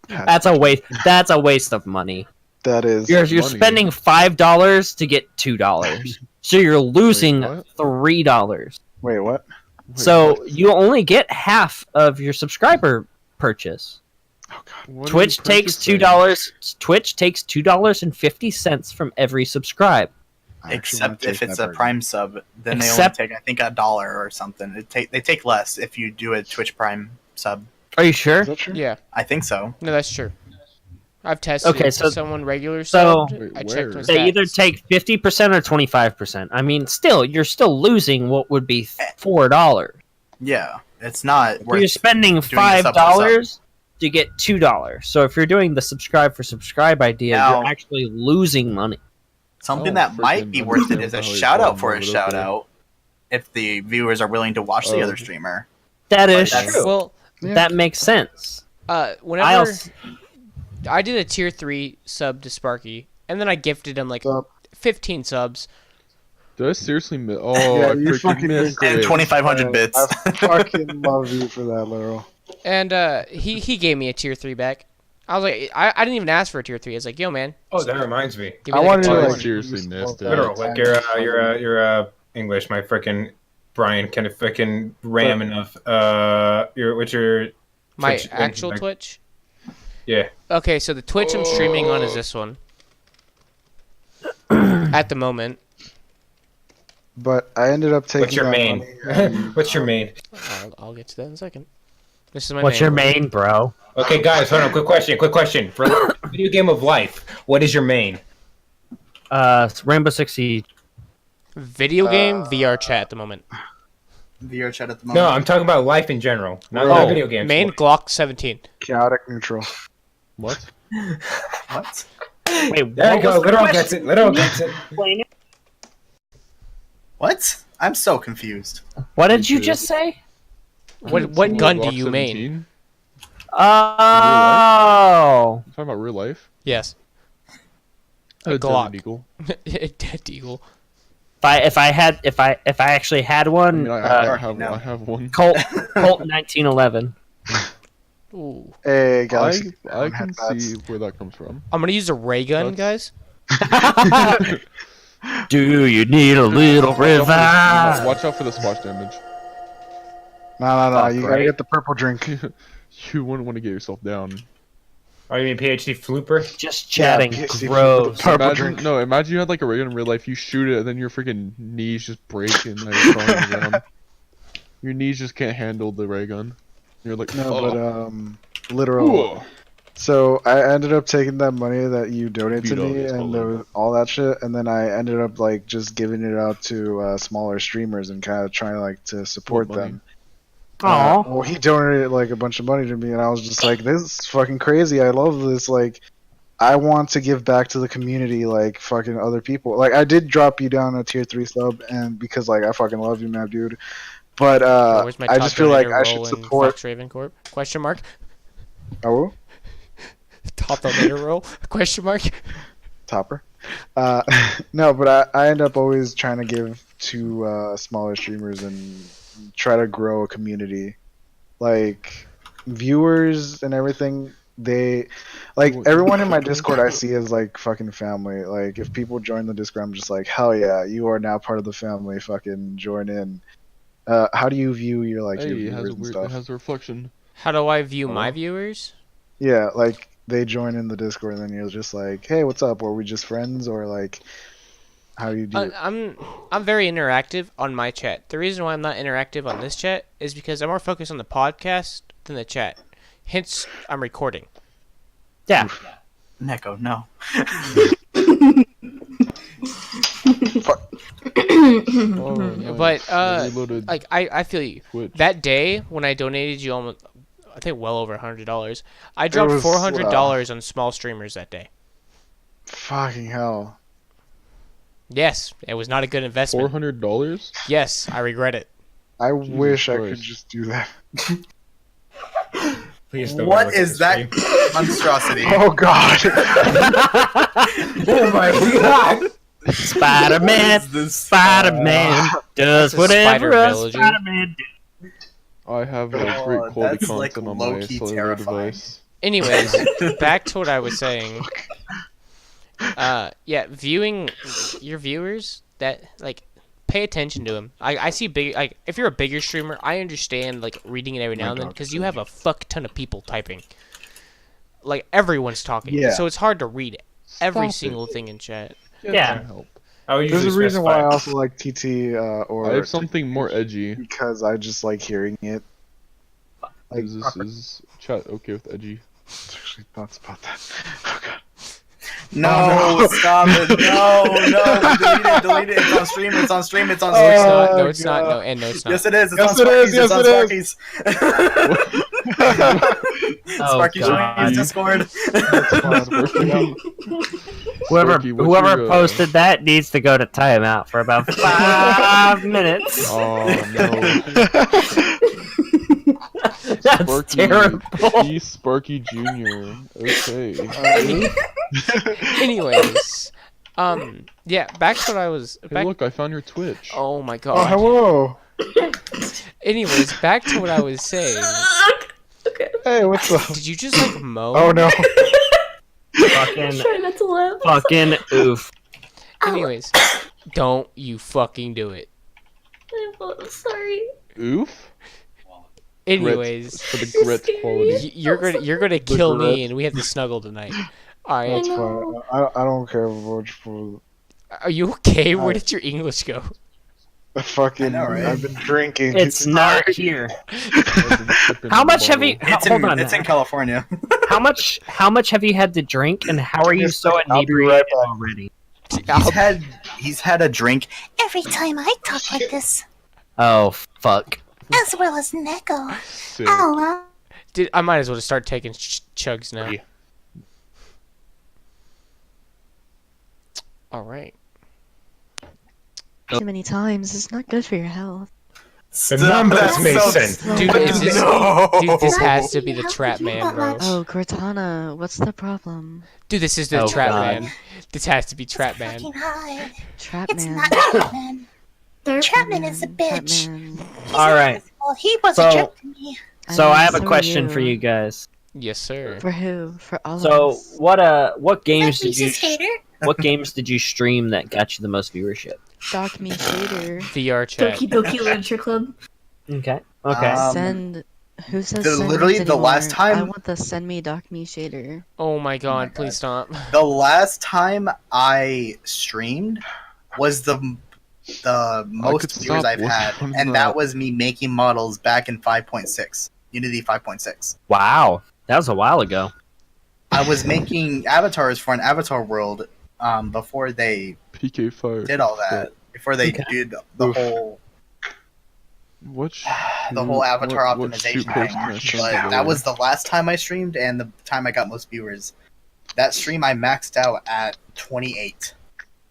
That's a waste. That's a waste of money. That is. You're money. spending $5 to get $2, so you're losing what? $3. Wait, what? So you only get half of your subscriber purchase. What are Twitch you takes purchasing? $2. Twitch takes $2.50 from every subscribe. I actually wanna Except if take it's that a burger. Prime sub, then Except- they only take, I think, $1 or something. They take less if you do a Twitch Prime sub. Are you sure? Is that true? Yeah. I think so. No, that's true. I've tested Okay, so- someone regular so- subbed. Wait, I checked where? my They either stats. take 50% or 25%. I mean, still, you're still losing what would be $4. Yeah, it's not worth. You're spending doing a sub for $5 to get $2. So if you're doing the subscribe for subscribe idea, Now- you're actually losing money. Something Oh, that might freaking be worth it understand is a how you shout fall out for in a love with shout it. out if the viewers are willing to watch the Oh. other streamer. That is that's- true. Well, That makes sense. whenever I also, I did a tier 3 sub to Sparky, and then I gifted him like Sup? 15 subs. Did I seriously miss? Oh, Yeah, I you freaking fucking missed did. And it. 2,500 bits. I fucking love you for that, Literal. And he gave me a tier 3 back. I was like, I didn't even ask for a tier 3. I was like, yo, man. Oh, that reminds me. Give me I like wanted a to, tier I like, 1. seriously missed it. Literal, like you're English. My frickin' Brian can frickin' ram enough. What's your My Twitch actual like- Twitch? Yeah. Okay, so the Twitch I'm streaming on is this one. At the moment. But I ended up taking What's your that main? money and, What's your main? I'll get to that in a second. This is my what's main. your main, bro? Okay, guys, hold on. Quick question. For video game of life, what is your main? Rainbow Six Siege. Video game VR chat at the moment. VR chat at the moment. No, I'm talking about life in general, not Oh, video games. main Glock 17. chaotic neutral. What? What? Wait, There you what go. was the Literal question? gets it. Literal gets it. Explain it. What? I'm so confused. What did you just say? What gun do Glock you main? 17? Oh, You talking about real life? Yes. A Glock. Desert Eagle. Dead Eagle. if I actually had I one, mean, I no. have one. Colt 1911. Ooh. Hey, Galaxy. I can see where that comes from. I'm gonna use a ray gun, guys. Do you need a little revive? Watch out for the splash damage. No. You gotta right? get the purple drink. You wouldn't want to get yourself down. Oh, you mean PhD Flooper? Just chatting. Yeah, Gross. Purple Imagine, drink. no, imagine you had like a ray gun in real life. You shoot it, and then your freaking knees just break, and then you're falling on the ground. Your knees just can't handle the ray gun. You're like, No, oh. but literal. Ooh. So I ended up taking that money that you donated to Beat up, me it's and called. all that shit, and then I ended up like just giving it out to smaller streamers and kind of trying like to support What money? them. Aw. Well, he donated like a bunch of money to me, and I was just like, "This is fucking crazy. I love this. Like, I want to give back to the community, like fucking other people. Like, I did drop you down a tier 3 sub, and because like I fucking love you, man, dude. But Where's my I top just feel like donator I should role in support. Fox Raven Corp? Question mark. Oh, Top donator role? Question mark. Topper. No, but I end up always trying to give to smaller streamers and try to grow a community. Like viewers and everything, they like everyone in my Discord I see as like fucking family. Like if people join the Discord, I'm just like, hell yeah, you are now part of the family. Fucking join in. How do you view your like your Hey, it has viewers a and weird. stuff? It has a reflection. How do I view my viewers? Yeah, like they join in the Discord and then you're just like, hey, what's up? Are we just friends or like, how do you do? I'm very interactive on my chat. The reason why I'm not interactive on this chat is because I'm more focused on the podcast than the chat. Hence, I'm recording. Yeah. Neko, no. Oh, nice. But I reloaded like I feel you. Twitch. That day when I donated you almost, I think well over $100. I dropped was, $400 on small streamers that day. Fucking hell. Yes, it was not a good investment. $400? Yes, I regret it. I wish I could Christ. just do that. Please don't What look at is the that stream. monstrosity? Oh god. Oh my god! Spider-Man, Spider-Man does That's a whatever spider a villager. Spider-Man does. I have great Oh, quality that's, like, content on my low-key cellular terrifying. device. Anyways, back to what I was saying. Yeah, viewing your viewers, that like, pay attention to them. I see big, like, if you're a bigger streamer, I understand like reading it every now and then because you have a fuck ton of people typing. Like everyone's talking, Yeah. so it's hard to read every Stop single it. thing in chat. Get Yeah. some help. I would There's usually a reason why I specify- also like TT or I have something more edgy. because I just like hearing it. Like, Is chat okay with edgy? actually thoughts about that. Oh god. No, stop it. No, delete it. It's on stream. It's on stream. It's on No, stream. it's not. No, Oh, it's not. God. No, and no, it's not. Yes, it is. It's Yes, on it is. Sparky's. Yes, It's on it is. Sparky's. Oh, Sparky's joining God. his Discord. Whoever Sparky, what's whoever your, posted that needs to go to timeout for about 5 minutes. Oh no. That's Sparky, terrible. He's Sparky Jr. Okay. Anyways, yeah, back to what I was. Hey, Back, look, I found your Twitch. oh my Oh, god. hello. Anyways, back to what I was saying. Hey, what's up? Did you just like moan? Oh no. Fucking, Try not to laugh. fucking oof. Anyways, don't you fucking do it. I'm sorry. Oof. Anyways, For the You're grit scary. quality. you're gonna kill grit. me, and we have to snuggle tonight. All right, That's know. fine. I don't care much for are you okay? Where did your English go? the fucking. I know, right? I've been drinking. It's not here. How much have you? Hold on. It's in California. How much have you had to drink, and how are you so I'll be right inebriated back. already? He's had a drink. Every time I talk like this, Oh fuck. as well as Neko. Sick. Hello. Dude, I might as well just start taking chugs now. Yeah. All right. Too many times is not good for your health. The numbers make sense. Dude, is this, dude, this has to be the trap man, bro. Oh, Cortana, what's the problem? Dude, this is the Oh, trap God. man. This has to be trap man. Fucking hard. Trap It's man. not Trapman. They're Trapman is a bitch. Trapman. All right. Well, he was So- a jerk to me. So mean, I have a so are question for you guys. Yes, sir. For who? For all of So us. what games That did you Reese's hater. what games did you stream that got you the most viewership? Dock me shader. VR chat. Doki Doki Literature Club. Okay. Okay. Send. Who says the- send literally memes the last anymore? I time- want the send me dock me shader. Oh my god, God. please stop. The last time I streamed was the most could viewers stop I've had, working on and that. that was me making models back in 5.6, Unity 5.6. Wow. That was a while ago. I was making avatars for an avatar world before they PK Fire. did all that. Before they Okay. did the Oof. whole The whole avatar optimization shoot thing. post can I send But you that later? was the last time I streamed and the time I got most viewers. That stream I maxed out at 28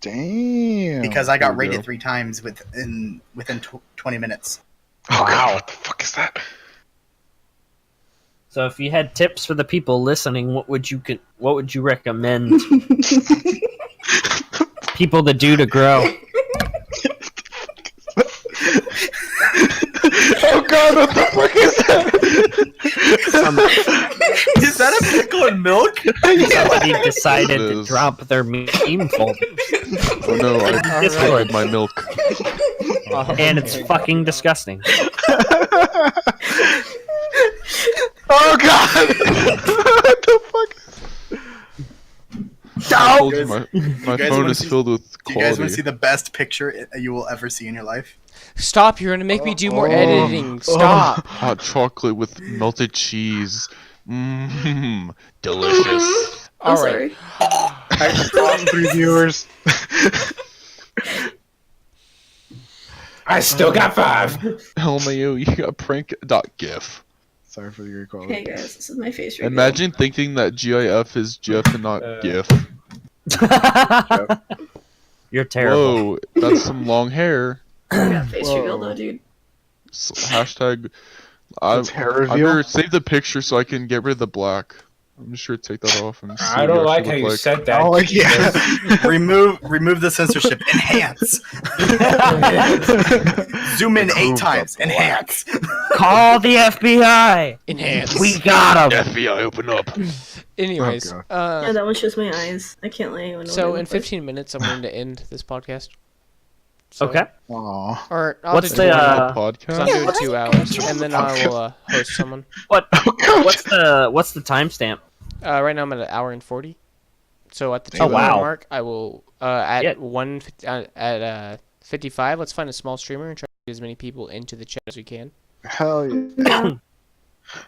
Damn. because I got there you rated go. 3 times within 20 minutes. Oh god, what the fuck is that? So if you had tips for the people listening, what would you recommend people to do to grow? Oh god, what the fuck is that? Is that a pickle and milk? Somebody decided It to is. drop their meme folder. Oh no, I Discord. spilled my milk. and it's fucking disgusting. Oh god! What the fuck? I told you, Guys- my guys phone wanna is see- filled with Do you guys want quality. to see the best picture you will ever see in your life? Stop! You're gonna make me do more editing. Stop. Hot chocolate with melted cheese. Mmm, delicious. I'm All right. sorry. 3 viewers. I still got 5. LMAO, you got prank.gif. Sorry for the Hey equality. guys, this is my face reveal. Imagine thinking that GIF is GIF and not GIF. You're terrible. Whoa, that's some long hair. Yeah, face reveal though, dude. Hashtag. That's hair I reveal? better save the picture so I can get rid of the black. I'm just sure to take that off and see I what don't you like actually how you look like. said that. Oh, like, yeah. remove the censorship. Enhance. Zoom in 8 times. Enhance. Call the FBI. Enhance. We got him. FBI, open up. Anyways, Oh, Yeah, that one shows my eyes. I can't let anyone know. so what I in look like. 15 minutes, I'm going to end this podcast. So- Okay. Aw. Or I'll What's do the, 20, The so I'm podcast? doing 2 hours, and then I will host someone. What's the timestamp? Right now I'm at 1 hour and 40. So at the 2 Oh, hour wow. mark, I will at Yeah. 55. Let's find a small streamer and try to get as many people into the chat as we can. Hell yeah.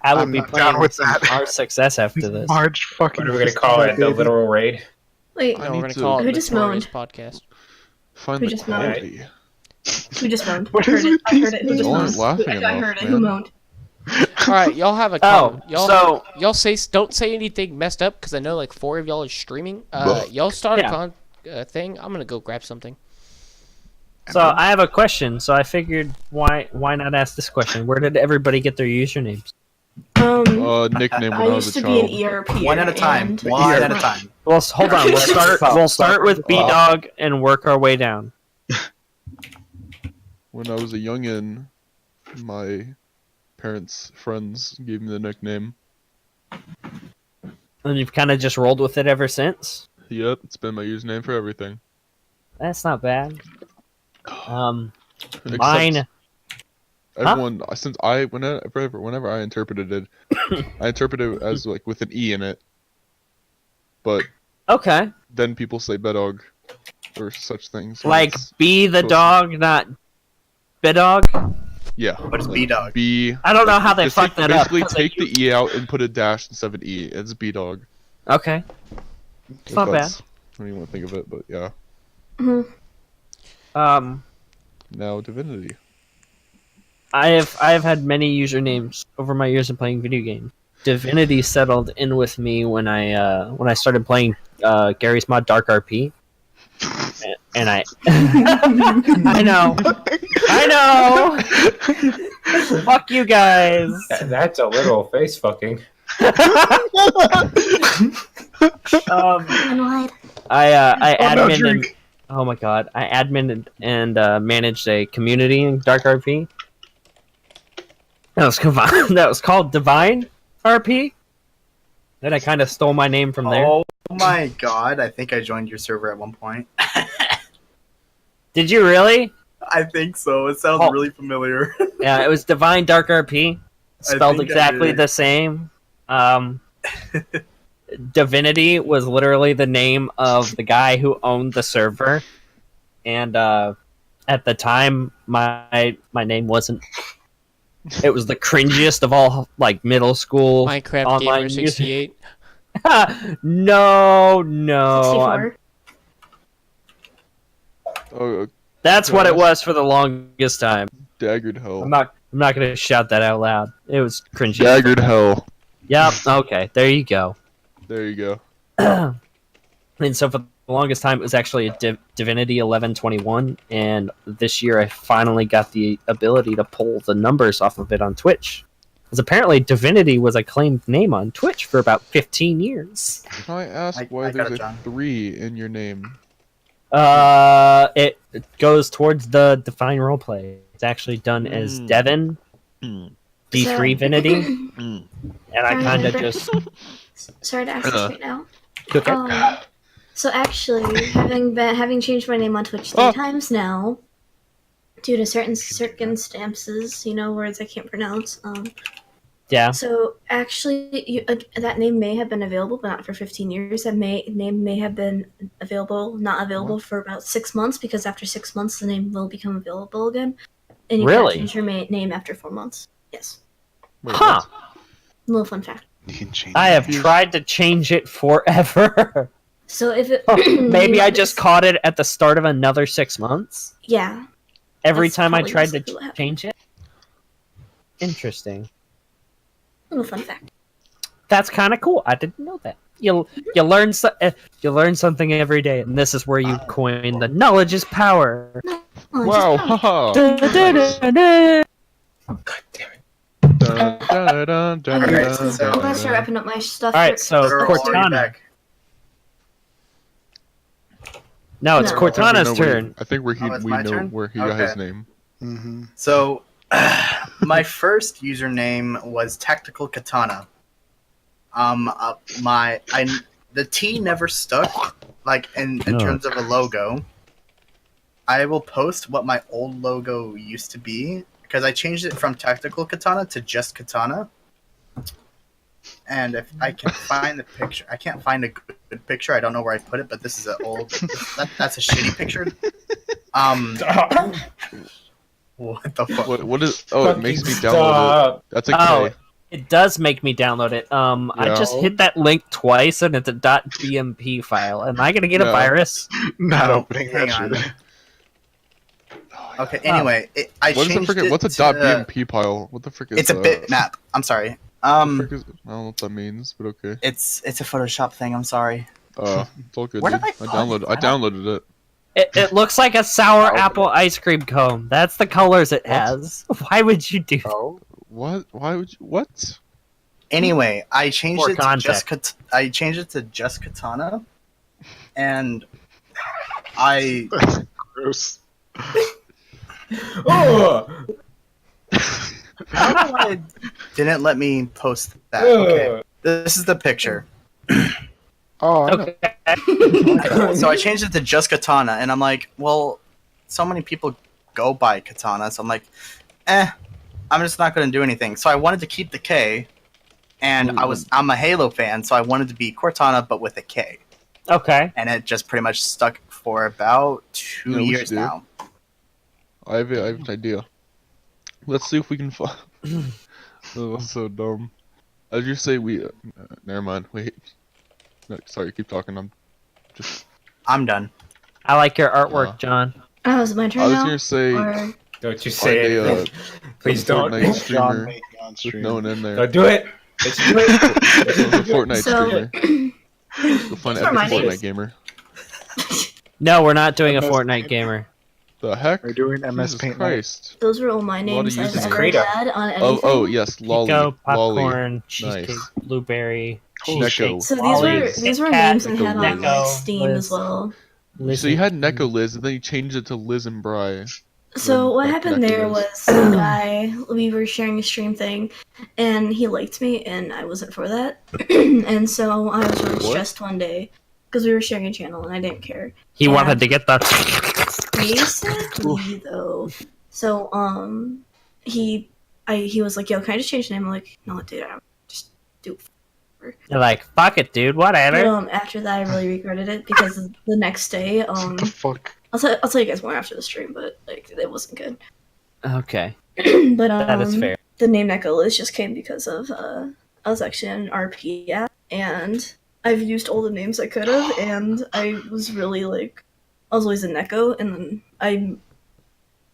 I will I'm be not playing down with some that. Our success after this. March fucking. What are we gonna call it? The literal raid? Wait, I No, we're need gonna to- call it Who just Notorious moaned? Podcast. Find Who the just moaned? quality. who just moaned? What I is heard it. with I heard it. Who these just Y'all moaned? aren't laughing I enough, heard it. man. Who moaned? All right, y'all have a Oh, comment. Y'all, so y'all don't say anything messed up because I know like 4 of y'all are streaming. Y'all start Yeah. a thing. I'm gonna go grab something. I have a question. So I figured why not ask this question? Where did everybody get their usernames? Nickname when I I was used a to be an child. ERP. One at a time. One at a time. Well, hold on. We'll start with B Dog and work our way down. When I was a youngin', my parents' friends gave me the nickname. And you've kind of just rolled with it ever since. Yep, it's been my username for everything. That's not bad. Except Mine. Everyone, whenever I interpreted it, I interpreted it as like with an E in it. But Okay. then people say bedog or such things. when Like it's be the supposed to- dog, not Bidog. Yeah. What is like B-dog? B. I don't know how they Just fucked that up. basically 'cause they take the E out and put a dash instead of an E. It's B dog. Okay. It's not bad. When you want to think of it, but yeah. Now Divinity. I have had many usernames over my years of playing video games. Divinity settled in with me when I started playing Gary's mod Dark RP. And I I know. Fuck you guys. That's a little face fucking. I Oh, no, admin and, drink. oh my god, I admin and managed a community in Dark RP. That was called Divine RP. Then I kind of stole my name from there. Oh my god, I think I joined your server at one point. Did you really? I think so. It sounds Oh. really familiar. Yeah, it was Divine Dark RP, spelled think I exactly did. the same. Divinity was literally the name of the guy who owned the server, and at the time, my name wasn't. It was the cringiest of all, like middle school Minecraft online Gamer 68. No, I'm- 64. Oh, that's what it Gosh. was for the longest time. daggered hell. I'm not gonna shout that out loud. It was cringy. Daggered hell. Yep. Okay. There you go. There you go. And so for the longest time, it was actually a Divinity 1121, and this year I finally got the ability to pull the numbers off of it on Twitch. Because apparently Divinity was a claimed name on Twitch for about 15 years. Can I ask why I got there's it, a John. 3 in your name? It goes towards the Define roleplay. It's actually done as Devin, D3vinity, and I kind of just Sorry to ask this right now. took it. So actually, having changed my name on Twitch 3 times now, due to certain circumstances, words I can't pronounce. Yeah. So actually, that name may have been available, but not for 15 years. That name may have been not available for about 6 months, because after 6 months, the name will become available again, and you Really? can't change your name after 4 months. Yes. Wait, Huh. Little fun fact. You can change. I have it. tried to change it forever. So if it Maybe I just caught it at the start of another 6 months. Yeah. Every That's time I probably tried to basically what happened. change it. Interesting. Little fun fact. That's kind of cool. I didn't know that. You learn something every day, and this is where you coin the knowledge is power. Wow, haha. Da-da-da-da-da. Dun, dun, dun, dun, Okay, dun, so dun, I'm gonna dun. start wrapping up my stuff. All right, so Literal, I'll be Cortana. back. No, it's No. Cortana's I turn. think Oh, it's my turn? he got his Okay. name. Mm-hmm. So, my first username was Tactical Katana. The T never stuck, like in terms of a logo. I will post what my old logo used to be, because I changed it from Tactical Katana to just Katana. And if I can find the picture, I can't find a good picture. I don't know where I put it, but this is an old. That's a shitty picture. What the fuck? What is? Oh, it makes me download it. That's a K. Oh, it does make me download it. I just hit that link twice, and it's a .bmp file. Am I gonna get a No. virus? Not No, opening hang that on. shit. Okay. Anyway, I What is the changed frick? it What's a to, .bmp file? What the frick is It's a that? bitmap. I'm sorry. I don't know what that means, but okay. It's a Photoshop thing. I'm sorry. It's all good. Where Dude. did I find it? I downloaded it. It looks like a sour apple ice cream cone. That's the colors it has. Why would you do that? Oh, What? Why would you? What? Anyway, I changed More it to context. I changed it to just Katana, and I gross. Oh! I don't know why it didn't let me post that. Okay, this is the picture. Oh, I know. Okay. So I changed it to just Katana, and I'm like, well, so many people go by Katana, so I'm like, I'm just not going to do anything. So I wanted to keep the K, and I'm a Halo fan, so I wanted to be Cortana, but with a K. Okay. And it just pretty much stuck for about 2 You know what we years should do? now. I have an idea. Let's see if we can find. Oh, that's so dumb. As you say, we. Never mind. Wait. No, sorry, keep talking. I'm done. I like your artwork, John. Oh, is it my turn I was now? gonna say. Or... Don't you Find say a, it. Please don't. Fortnite John streamer made me on with stream. no one in there. Don't do it. Let's do it. A Fortnite So- streamer. Go find These are an my epic Fortnite names. gamer. No, we're not doing a MS Fortnite gamer. The heck? We're doing MS Jesus Paint Night. Christ. Those were all my lot of names I've uses. ever Creator. had on anything. Oh, yes, Lolly. Pico, Lolly. popcorn, cheesecake, Nice. blueberry, Holy cheesecake. So Lolly, these were Cat, names I had on Neko, like Steam Liz. as well. So you had Neko Liz, and then you changed it to Liz and Bry. So Then what back happened to there Liz. was some guy, we were sharing a stream thing, and he liked me, and I wasn't for that. And so I was really What? stressed one day, because we were sharing a channel, and I didn't care. He Yeah. wanted to get the. Basically, though. So, he was like, yo, can I just change the name? I'm like, no, dude, I don't just do it. You're like, fuck it, dude, But, whatever. after that, I really regretted it, because the next day, What the fuck? I'll tell you guys more after the stream, but, like, it wasn't good. Okay, But, that is fair. the name Nicholas just came because of I was actually on an RP app, and I've used all the names I could have, and I was really like, I was always a Neko, and then I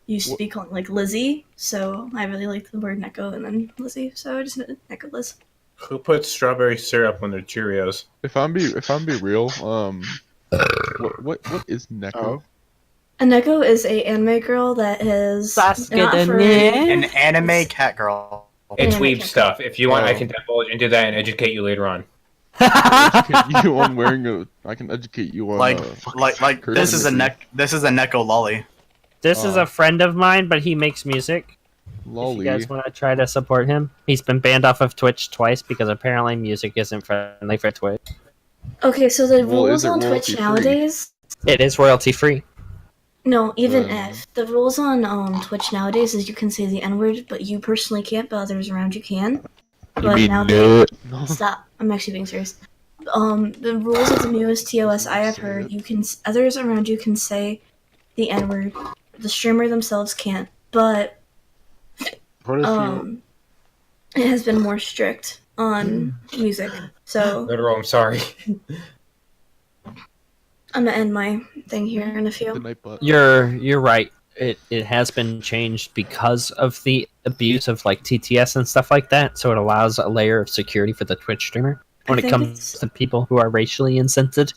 used to be calling like Lizzie, so I really liked the word Neko and then Lizzie, so I just did Neko Liz. Who puts strawberry syrup on their Cheerios? If I'm be real, what is Neko? Oh. A Neko is a anime girl that is Sasuke not the for Nin. An anime cat girl. It's Anime weeb cat. stuff. If you want, I Oh. can divulge into that and educate you later on. Educate you on wearing a. I can educate you on. Like curse this is a imagery. This is a Neko lolly. This is Oh. a friend of mine, but he makes music. If Lolly. you guys want to try to support him, he's been banned off of Twitch twice because apparently music isn't friendly for Twitch. Okay, so the Well, is rules it on royalty Twitch free? nowadays. It is royalty free. No, even Then- if the rules on Twitch nowadays is you can say the N word, but you personally can't, but others around you can. But now they stop. I'm actually being serious. The rules of the newest TOS I have heard, you can others around you can say the N word. The streamer themselves can't, but What if you? it has been more strict on music. So Literal, I'm sorry. I'm gonna end my thing here in a few. Good night, butt. You're right. It has been changed because of the abuse of like TTS and stuff like that. So it allows a layer of security for the Twitch streamer when I it think comes to people who are racially insensitive.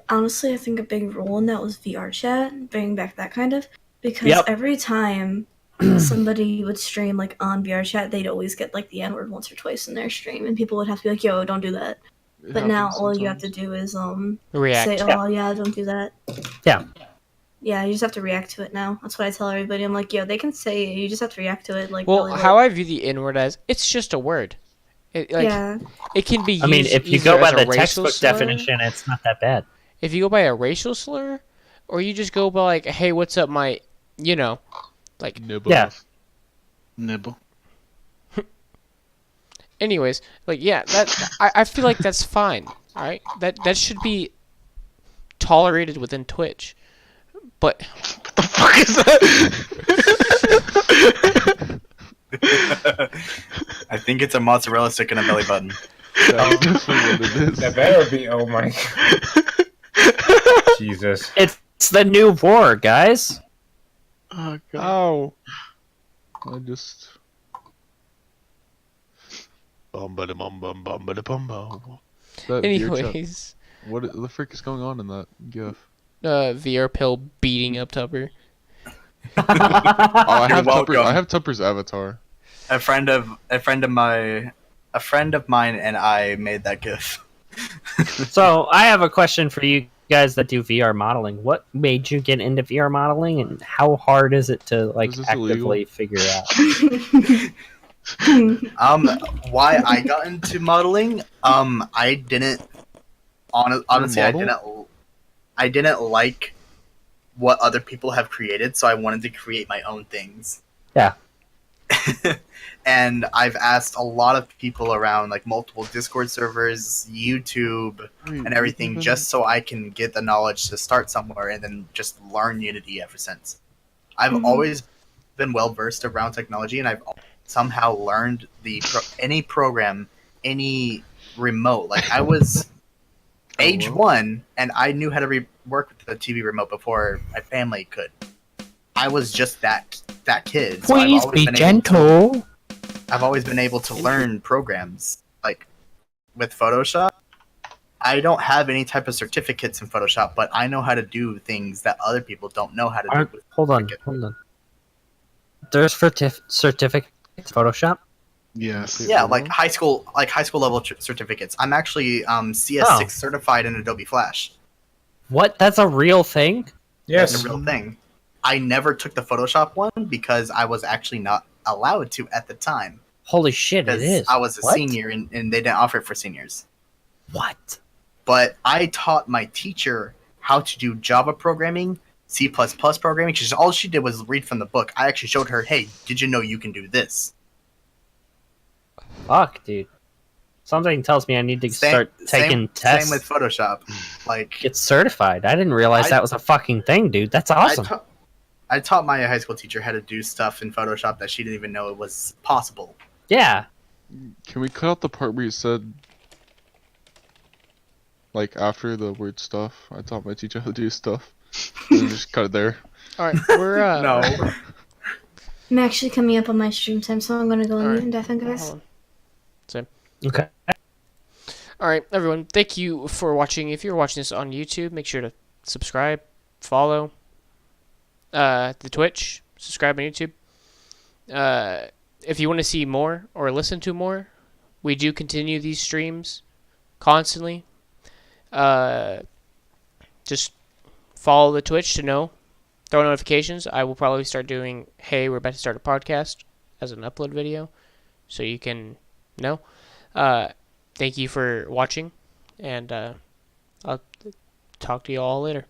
Honestly, I think a big role in that was VR chat, bringing back that kind of, because Yep. every time somebody would stream like on VR chat, they'd always get like the N word once or twice in their stream, and people would have to be like, "Yo, don't do that." It But now happens all you have to sometimes. do is React. say, "Oh yeah, don't do that." Yeah. Yeah, you just have to react to it now. That's what I tell everybody. I'm like, "Yo, they can say it. You just have to react to it." Like, Well, really, how like, I view the N word as it's just a word. Like, yeah, it can be used. I mean, if you either go by as a the racial textbook slur, definition, it's not that bad. if you go by a racial slur, or you just go by like, "Hey, what's up, my," like. Nibble. Yeah. Nibble. Anyways, like, yeah, that I feel like that's fine. All right, that should be tolerated within Twitch, but What the fuck is that? I think it's a mozzarella stick and a belly button. That's definitely what it is. That better be. Oh my. Jesus. It's the new war, guys. Oh god. Ow. I just. Bum ba bum bum bum ba bum bum. That beer chat- anyways, What the frick is going on in that gif? VR pill beating up Tupper. Oh, I You're have Tupper. welcome. I have Tupper's avatar. A friend of mine and I made that gif. So I have a question for you guys that do VR modeling. What made you get into VR modeling, and how hard is it to like Is this actively illegal? figure out? Why I got into modeling? I didn't. Honestly, model? I didn't like what other people have created, so I wanted to create my own things. Yeah. And I've asked a lot of people around, like multiple Discord servers, YouTube, and everything, just so I can get the knowledge to start somewhere and then just learn Unity ever since. I've always been well versed around technology, and I've somehow learned any program, any remote. Like I was age 1, and I knew how to work with the TV remote before my family could. I was just that kid. So Please be gentle. I've always been able to learn programs. Like with Photoshop, I don't have any type of certificates in Photoshop, but I know how to do things that other people don't know how to do. With Hold on. There's certificate Photoshop. Yes. Yeah, like high school level certificates. I'm actually CS6 certified in Adobe Flash. What? That's a real thing? Yes. That's a real thing. I never took the Photoshop one because I was actually not allowed to at the time. Holy shit, it is. I was a What? senior and they didn't offer it for seniors. What? But I taught my teacher how to do Java programming, C++ programming, because all she did was read from the book. I actually showed her, hey, did you know you can do this? Fuck, dude. Something tells me I need to start taking tests. Same with Photoshop. Like, Get certified. I didn't realize that was a fucking thing, dude. That's awesome. I taught my high school teacher how to do stuff in Photoshop that she didn't even know it was possible. Yeah. Can we cut out the part where you said, like, after the word stuff? I taught my teacher how to do stuff. And just cut it there. All right, we're No. I'm actually coming up on my stream time, so I'm gonna go on All mute right. and deafen, guys. Hold on. Same. Okay. All right, everyone. Thank you for watching. If you're watching this on YouTube, make sure to subscribe, follow the Twitch, subscribe on YouTube. If you want to see more or listen to more, we do continue these streams constantly. Just follow the Twitch to know. Throw notifications. I will probably start doing, hey, we're about to start a podcast as an upload video, so you can know. Thank you for watching, and I'll talk to you all later.